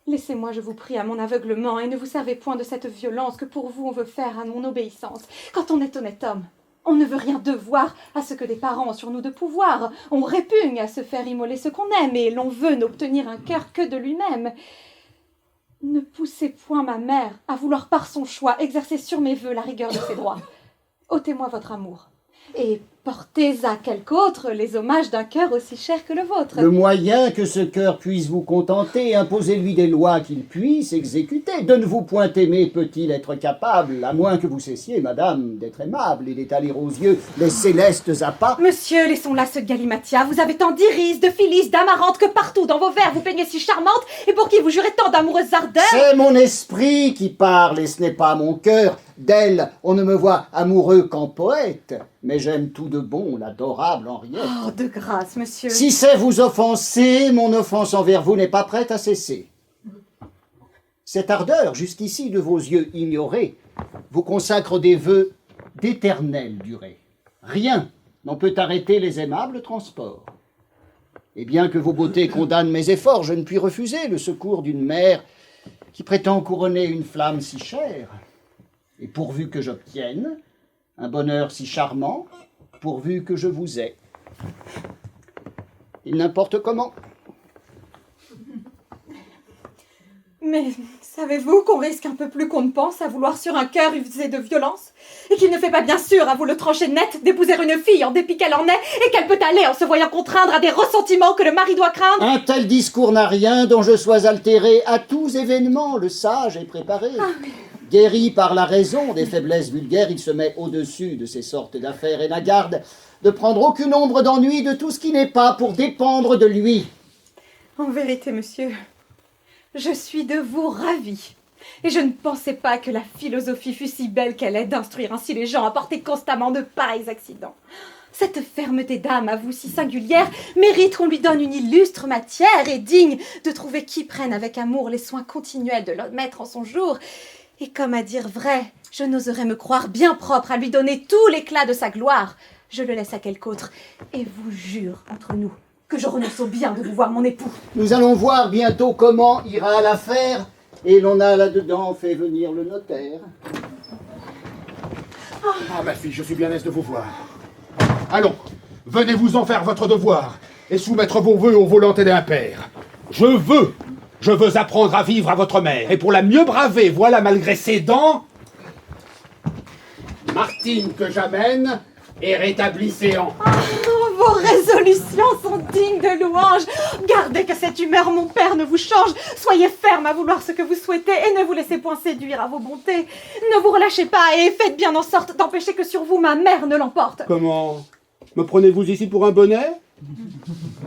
Laissez-moi, je vous prie, à mon aveuglement, et ne vous servez point de cette violence que pour vous on veut faire à mon obéissance. Quand on est honnête homme, on ne veut rien devoir à ce que des parents ont sur nous de pouvoir. On répugne à se faire immoler ce qu'on aime, et l'on veut n'obtenir un cœur que de lui-même. Ne poussez point ma mère à vouloir par son choix exercer sur mes vœux la rigueur de ses droits. Ôtez-moi votre amour, et portez à quelque autre les hommages d'un cœur aussi cher que le vôtre. Le moyen que ce cœur puisse vous contenter, imposez-lui des lois qu'il puisse exécuter. De ne vous point aimer peut-il être capable, à moins que vous cessiez, madame, d'être aimable et d'étaler aux yeux les célestes appâts. Monsieur, laissons là ce galimatia. Vous avez tant d'iris, de phyllis, d'amarante que partout dans vos vers vous peignez si charmante, et pour qui vous jurez tant d'amoureuses ardeurs. C'est mon esprit qui parle, et ce n'est pas mon cœur. D'elle, on ne me voit amoureux qu'en poète, mais j'aime tout de bon l'adorable Henriette. Oh, de grâce, monsieur. Si c'est vous offenser, mon offense envers vous n'est pas prête à cesser. Cette ardeur, jusqu'ici de vos yeux ignorés, vous consacre des vœux d'éternelle durée. Rien n'en peut arrêter les aimables transports. Et bien que vos beautés condamnent mes efforts, je ne puis refuser le secours d'une mère qui prétend couronner une flamme si chère. Et pourvu que j'obtienne un bonheur si charmant, pourvu que je vous ai. Il n'importe comment. Mais savez-vous qu'on risque un peu plus qu'on ne pense à vouloir sur un cœur usé de violence, et qu'il ne fait pas bien sûr, à vous le trancher net, d'épouser une fille en dépit qu'elle en est, et qu'elle peut aller en se voyant contraindre à des ressentiments que le mari doit craindre? Un tel discours n'a rien dont je sois altéré. À tous événements, le sage est préparé. Guéri par la raison des faiblesses vulgaires, il se met au-dessus de ces sortes d'affaires et n'a garde de prendre aucune ombre d'ennui de tout ce qui n'est pas pour dépendre de lui. En vérité, monsieur, je suis de vous ravie. Et je ne pensais pas que la philosophie fût si belle qu'elle est d'instruire ainsi les gens à porter constamment de pareils accidents. Cette fermeté d'âme à vous si singulière mérite qu'on lui donne une illustre matière et digne de trouver qui prenne avec amour les soins continuels de le mettre en son jour. Et comme à dire vrai, je n'oserais me croire bien propre à lui donner tout l'éclat de sa gloire. Je le laisse à quelque autre, et vous jure, entre nous, que je renonce au bien de vous voir mon époux. Nous allons voir bientôt comment ira l'affaire, et l'on a là-dedans fait venir le notaire. Ah, ma fille, je suis bien aise de vous voir. Allons, venez-vous en faire votre devoir, et soumettre vos vœux aux volontés d'un père. Je veux apprendre à vivre à votre mère, et pour la mieux braver, voilà malgré ses dents, Martine que j'amène et rétablissez en. Oh, vos résolutions sont dignes de louange. Gardez que cette humeur, mon père, ne vous change. Soyez ferme à vouloir ce que vous souhaitez et ne vous laissez point séduire à vos bontés. Ne vous relâchez pas et faites bien en sorte d'empêcher que sur vous ma mère ne l'emporte. Comment? Me prenez-vous ici pour un bonnet?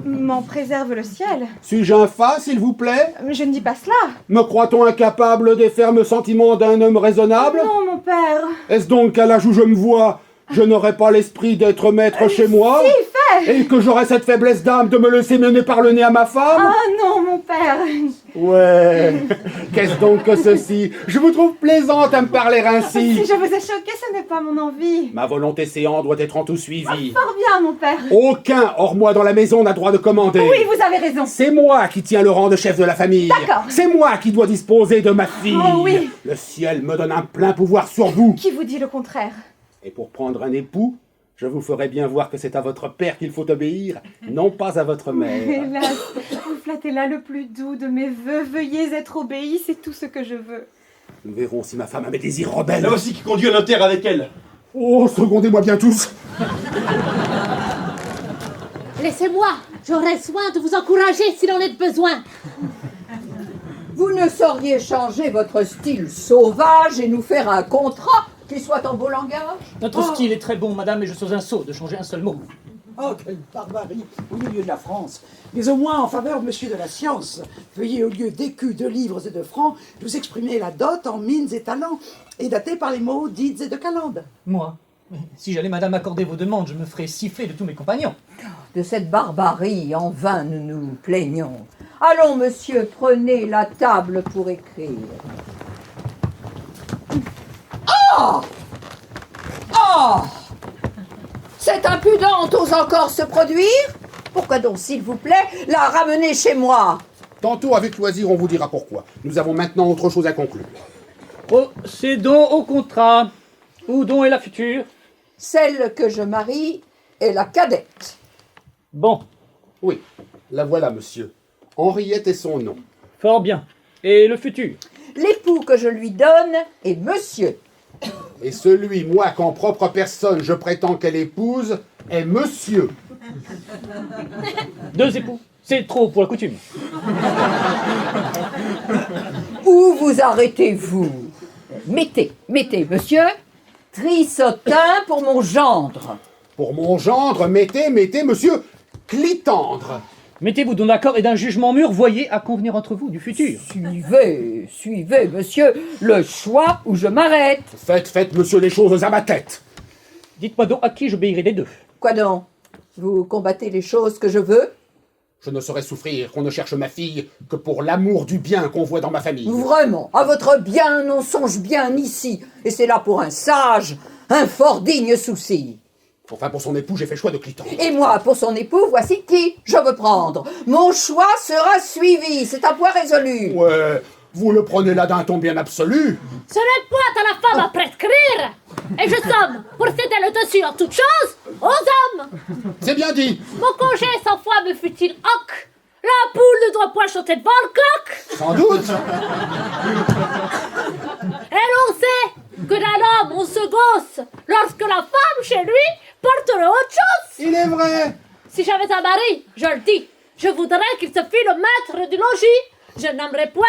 M'en préserve le ciel. Suis-je un fat, s'il vous plaît? Je ne dis pas cela. Me croit-on incapable des fermes sentiments d'un homme raisonnable? Non, mon père. Est-ce donc qu'à l'âge où je me vois, je n'aurai pas l'esprit d'être maître chez moi? Si, fait. Et que j'aurai cette faiblesse d'âme de me laisser mener par le nez à ma femme? Ah non, mon père. Ouais, qu'est-ce donc que ceci? Je vous trouve plaisante à me parler ainsi. Si je vous ai choqué, ce n'est pas mon envie. Ma volonté séante doit être en tout suivie. Fort bien, mon père. Aucun hors moi dans la maison n'a droit de commander. Oui, vous avez raison. C'est moi qui tiens le rang de chef de la famille. D'accord. C'est moi qui dois disposer de ma fille. Oh oui. Le ciel me donne un plein pouvoir sur vous. Qui vous dit le contraire? Et pour prendre un époux, je vous ferai bien voir que c'est à votre père qu'il faut obéir, non pas à votre mère. Hélas, vous flattez là le plus doux de mes vœux. Veuillez être obéi, c'est tout ce que je veux. Nous verrons si ma femme a mes désirs rebelles. La voici qui conduit à notaire avec elle. Oh, secondez-moi bien tous. Laissez-moi, j'aurai soin de vous encourager s'il en est de besoin. Vous ne sauriez changer votre style sauvage et nous faire un contrat qui soit en beau langage? Notre style est très bon, madame, et je suis un sot de changer un seul mot. Oh, quelle barbarie au milieu de la France. Mais au moins, en faveur de monsieur de la science, veuillez, au lieu d'écus, de livres et de francs, nous exprimer la dot en mines et talents, et dater par les mots dites et de calendes. Moi? Si j'allais, madame, accorder vos demandes, je me ferais siffler de tous mes compagnons. De cette barbarie, en vain nous nous plaignons. Allons, monsieur, prenez la table pour écrire. Oh! Oh! Cette impudente ose encore se produire? Pourquoi donc, s'il vous plaît, la ramener chez moi? Tantôt, avec loisir, on vous dira pourquoi. Nous avons maintenant autre chose à conclure. Procédons au contrat. Où donc est la future? Celle que je marie est la cadette. Bon. Oui, la voilà, monsieur. Henriette est son nom. Fort bien. Et le futur? L'époux que je lui donne est monsieur. Et celui, moi, qu'en propre personne je prétends qu'elle épouse, est monsieur. 2 époux. C'est trop pour la coutume. Où vous arrêtez-vous? Mettez, monsieur. Trissotin pour mon gendre. Pour mon gendre, mettez, monsieur, Clitandre. Mettez-vous donc d'accord et d'un jugement mûr, voyez à convenir entre vous du futur. Suivez, monsieur, le choix où je m'arrête. Faites, monsieur, les choses à ma tête. Dites-moi donc à qui j'obéirai des deux. Quoi donc? Vous combattez les choses que je veux? Je ne saurais souffrir qu'on ne cherche ma fille que pour l'amour du bien qu'on voit dans ma famille. Vraiment, à votre bien, on songe bien ici. Et c'est là pour un sage, un fort digne souci. Enfin, pour son époux, j'ai fait choix de Clitandre. Et moi, pour son époux, voici qui je veux prendre. Mon choix sera suivi, c'est un point résolu. Ouais, vous le prenez là d'un ton bien absolu. Ce n'est point à la femme à prescrire. Et je somme, pour céder le dessus en toute chose, aux hommes. C'est bien dit. Mon congé sans foi me fut-il hoc. La poule ne doit point chanter devant le coq. Sans doute. Et l'on sait que d'un homme on se gosse lorsque la femme chez lui porte le autre chose. Il est vrai. Si j'avais un mari, je le dis, je voudrais qu'il se fît le maître du logis. Je n'aimerais point,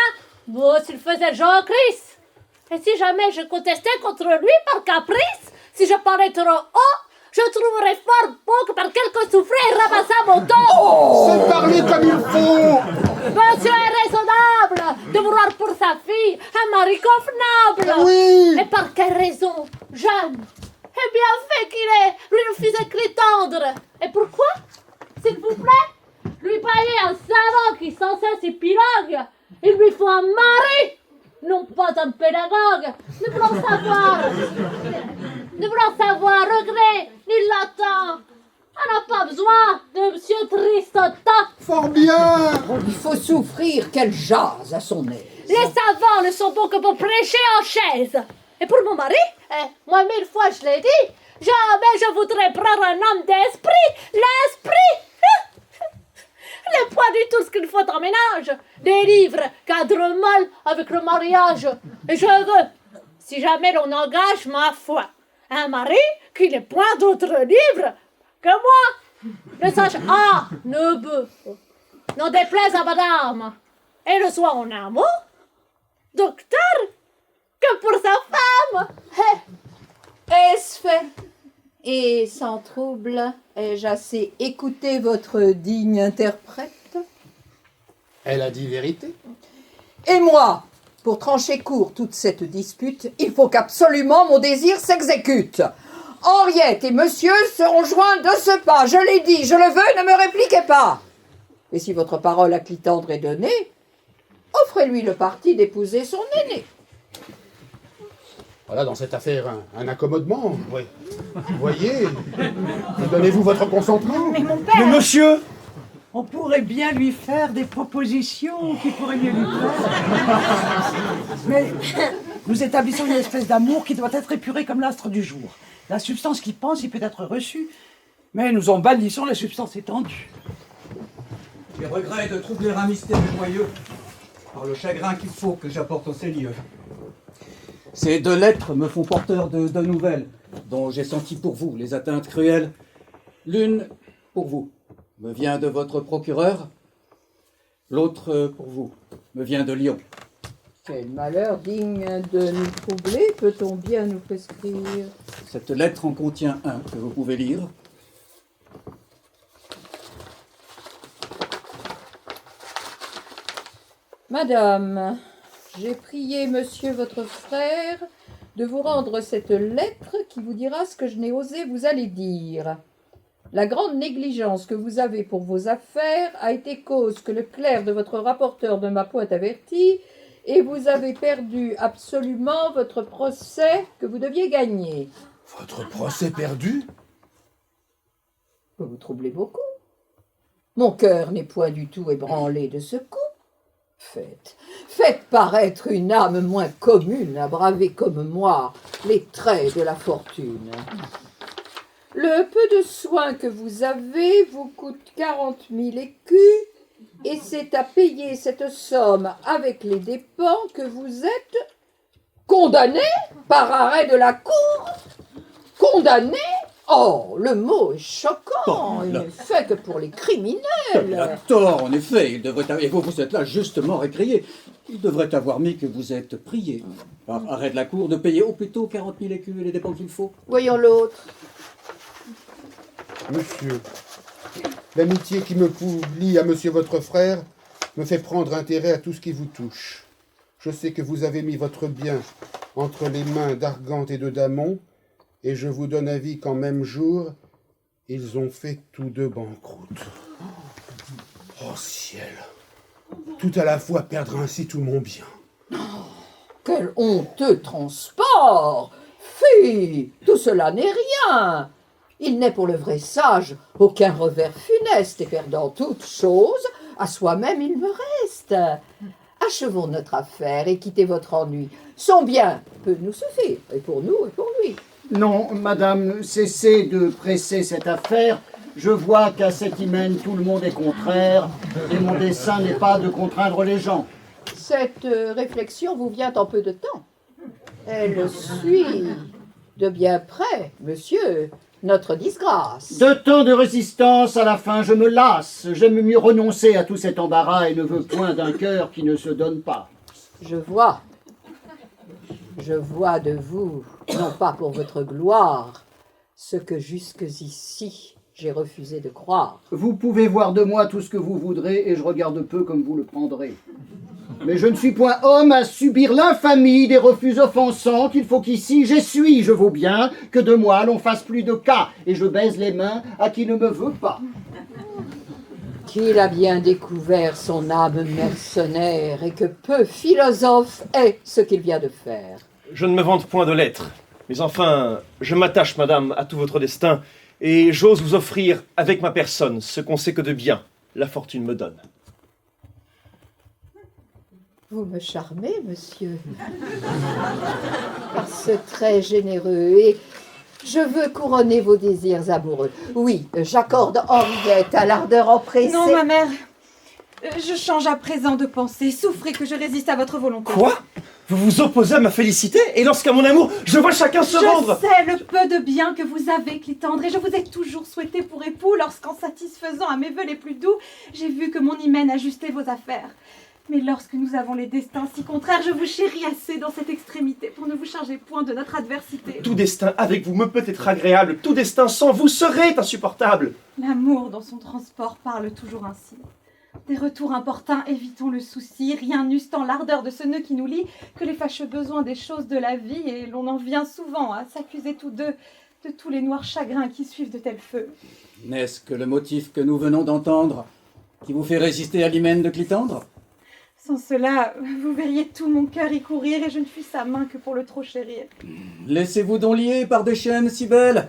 moi s'il faisait Jean-Christ. Et si jamais je contestais contre lui par caprice, si je parlais trop haut, je trouverais fort beau que par quelque soufflet il ramassât mon dos. C'est parler comme il faut. Monsieur est raisonnable de vouloir pour sa fille un mari convenable. Oui. Et par quelle raison, jeune et bien fait qu'il est, lui refusait Clitandre. Et pourquoi, s'il vous plaît, lui payer un savant qui sans cesse épilogue? Il lui faut un mari, non pas un pédagogue. Nous voulons savoir regret ni latin. On n'a pas besoin de monsieur Trissotin. Fort bien. Il faut souffrir qu'elle jase à son aise. Les savants ne sont bons que pour prêcher en chaise. Et pour mon mari, moi 1000 fois je l'ai dit, jamais je voudrais prendre un homme d'esprit. L'esprit n'est pas du tout ce qu'il faut en ménage. Des livres, cadre mal avec le mariage. Et je veux, si jamais l'on engage ma foi, un mari qui n'ait point d'autres livres que moi. Le sage A ne veut, n'en déplaise à madame. Et le soit en amour, docteur, que pour sa femme. Est-ce fait? Et sans trouble, ai-je assez écouté votre digne interprète? Elle a dit vérité. Et moi, pour trancher court toute cette dispute, il faut qu'absolument mon désir s'exécute. Henriette et monsieur seront joints de ce pas. Je l'ai dit, je le veux, ne me répliquez pas. Et si votre parole à Clitandre est donnée, offrez-lui le parti d'épouser son aîné. Voilà, dans cette affaire, un accommodement. Oui. Vous voyez, donnez-vous votre consentement. Mais mon père, Mais monsieur, on pourrait bien lui faire des propositions qui pourraient mieux lui plaire. Mais nous établissons une espèce d'amour qui doit être épuré comme l'astre du jour. La substance qui pense, il peut être reçue, mais nous en bannissons la substance étendue. J'ai regret de troubler un mystère joyeux par le chagrin qu'il faut que j'apporte en ces lieux. Ces 2 lettres me font porteur de 2 nouvelles, dont j'ai senti pour vous les atteintes cruelles. L'une, pour vous, me vient de votre procureur. L'autre, pour vous, me vient de Lyon. Quel malheur digne de nous troubler, peut-on bien nous prescrire? Cette lettre en contient un que vous pouvez lire. Madame, j'ai prié monsieur votre frère de vous rendre cette lettre qui vous dira ce que je n'ai osé vous aller dire. La grande négligence que vous avez pour vos affaires a été cause que le clerc de votre rapporteur ne m'a point averti, et vous avez perdu absolument votre procès que vous deviez gagner. Votre procès perdu? Vous vous troublez beaucoup. Mon cœur n'est point du tout ébranlé de ce coup. Faites paraître une âme moins commune à braver comme moi les traits de la fortune. Le peu de soin que vous avez vous coûte 40 000 écus, et c'est à payer cette somme avec les dépens que vous êtes condamné par arrêt de la cour. Condamné? Oh, le mot est choquant. Il n'est fait que pour les criminels. Il a tort, en effet. Il devrait avoir... Et vous êtes là justement récrié. Il devrait avoir mis que vous êtes prié, par arrêt de la cour, de payer au plus tôt 40 000 écus et les dépenses qu'il faut. Voyons l'autre. Monsieur, l'amitié qui me lie à monsieur votre frère me fait prendre intérêt à tout ce qui vous touche. Je sais que vous avez mis votre bien entre les mains d'Argante et de Damon, et je vous donne avis qu'en même jour, ils ont fait tous deux banqueroute. Oh ciel! Tout à la fois perdre ainsi tout mon bien. Oh, quel honteux transport! Fi, tout cela n'est rien. Il n'est pour le vrai sage aucun revers funeste, et perdant toute chose, à soi-même il me reste. Achevons notre affaire et quittez votre ennui. Son bien peut nous suffire, et pour nous et pour lui. Non, madame, cessez de presser cette affaire. Je vois qu'à cet hymen, tout le monde est contraire, et mon dessein n'est pas de contraindre les gens. Cette réflexion vous vient en peu de temps. Elle suit de bien près, monsieur, notre disgrâce. De tant de résistance, à la fin, je me lasse. J'aime mieux renoncer à tout cet embarras et ne veux point d'un cœur qui ne se donne pas. Je vois de vous, non pas pour votre gloire, ce que jusqu'ici j'ai refusé de croire. Vous pouvez voir de moi tout ce que vous voudrez, et je regarde peu comme vous le prendrez. Mais je ne suis point homme à subir l'infamie des refus offensants qu'il faut qu'ici j'essuie. Je vaux bien que de moi l'on fasse plus de cas, et je baise les mains à qui ne me veut pas. Qu'il a bien découvert son âme mercenaire, et que peu philosophe est ce qu'il vient de faire. Je ne me vante point de l'être, mais enfin, je m'attache, madame, à tout votre destin, et j'ose vous offrir, avec ma personne, ce qu'on sait que de bien la fortune me donne. Vous me charmez, monsieur, par ce trait généreux, et je veux couronner vos désirs amoureux. Oui, j'accorde Henriette à l'ardeur empressée. Non, ma mère, je change à présent de pensée. Souffrez que je résiste à votre volonté. Quoi? Vous vous opposez à ma félicité? Et lorsqu'à mon amour, je vois chacun se rendre! Je sais le peu de bien que vous avez, Clitandre, et je vous ai toujours souhaité pour époux, lorsqu'en satisfaisant à mes vœux les plus doux, j'ai vu que mon hymen ajustait vos affaires. Mais lorsque nous avons les destins si contraires, je vous chéris assez dans cette extrémité pour ne vous charger point de notre adversité. Tout destin avec vous me peut être agréable, tout destin sans vous serait insupportable. L'amour dans son transport parle toujours ainsi. Des retours importuns, évitons le souci, rien n'eusse tant l'ardeur de ce nœud qui nous lie que les fâcheux besoins des choses de la vie, et l'on en vient souvent à s'accuser tous deux de tous les noirs chagrins qui suivent de tels feux. N'est-ce que le motif que nous venons d'entendre qui vous fait résister à l'hymen de Clitandre? Sans cela, vous verriez tout mon cœur y courir, et je ne fuis sa main que pour le trop chérir. Laissez-vous donc lier par des chaînes si belles.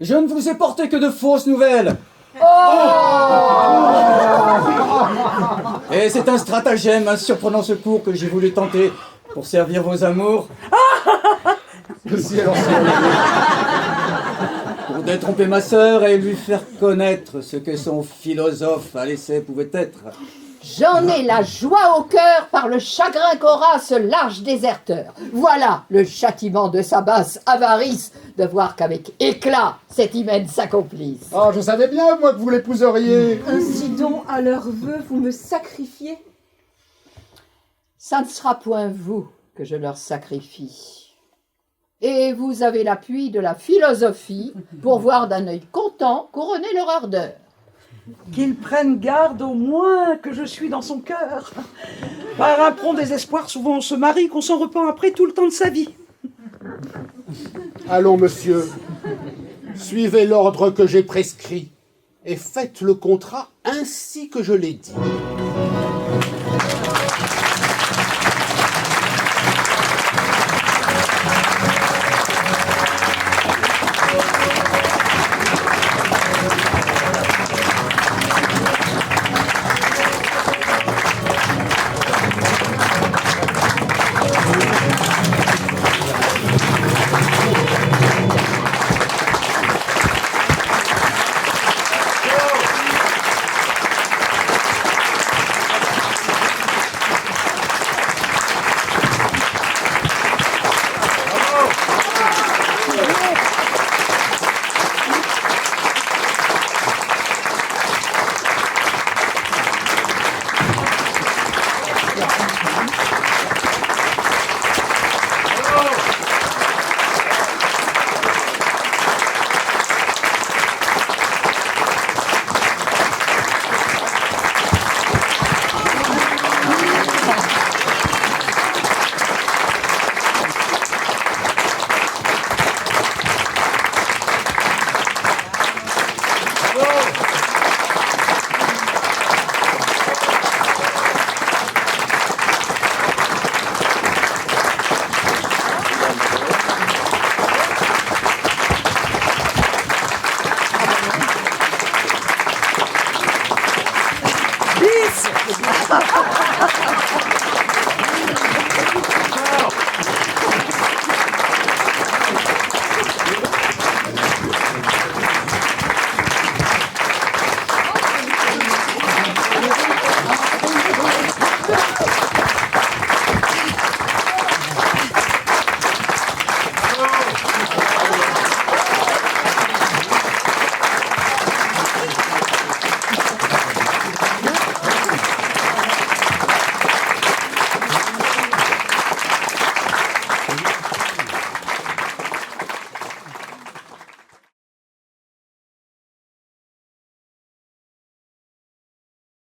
Je ne vous ai porté que de fausses nouvelles. Et c'est un stratagème, un surprenant secours que j'ai voulu tenter pour servir vos amours. Pour détromper ma sœur et lui faire connaître ce que son philosophe à l'essai pouvait être. J'en ai la joie au cœur par le chagrin qu'aura ce large déserteur. Voilà le châtiment de sa basse avarice, de voir qu'avec éclat cet hymen s'accomplisse. Oh, je savais bien, moi, que vous l'épouseriez. Ainsi donc, à leurs vœux, vous me sacrifiez? Ça ne sera point vous que je leur sacrifie. Et vous avez l'appui de la philosophie pour voir d'un œil content couronner leur ardeur. Qu'ils prennent garde au moins que je suis dans son cœur. Par un prompt désespoir, souvent on se marie, qu'on s'en repent après tout le temps de sa vie. Allons, monsieur, suivez l'ordre que j'ai prescrit et faites le contrat ainsi que je l'ai dit. Bravo.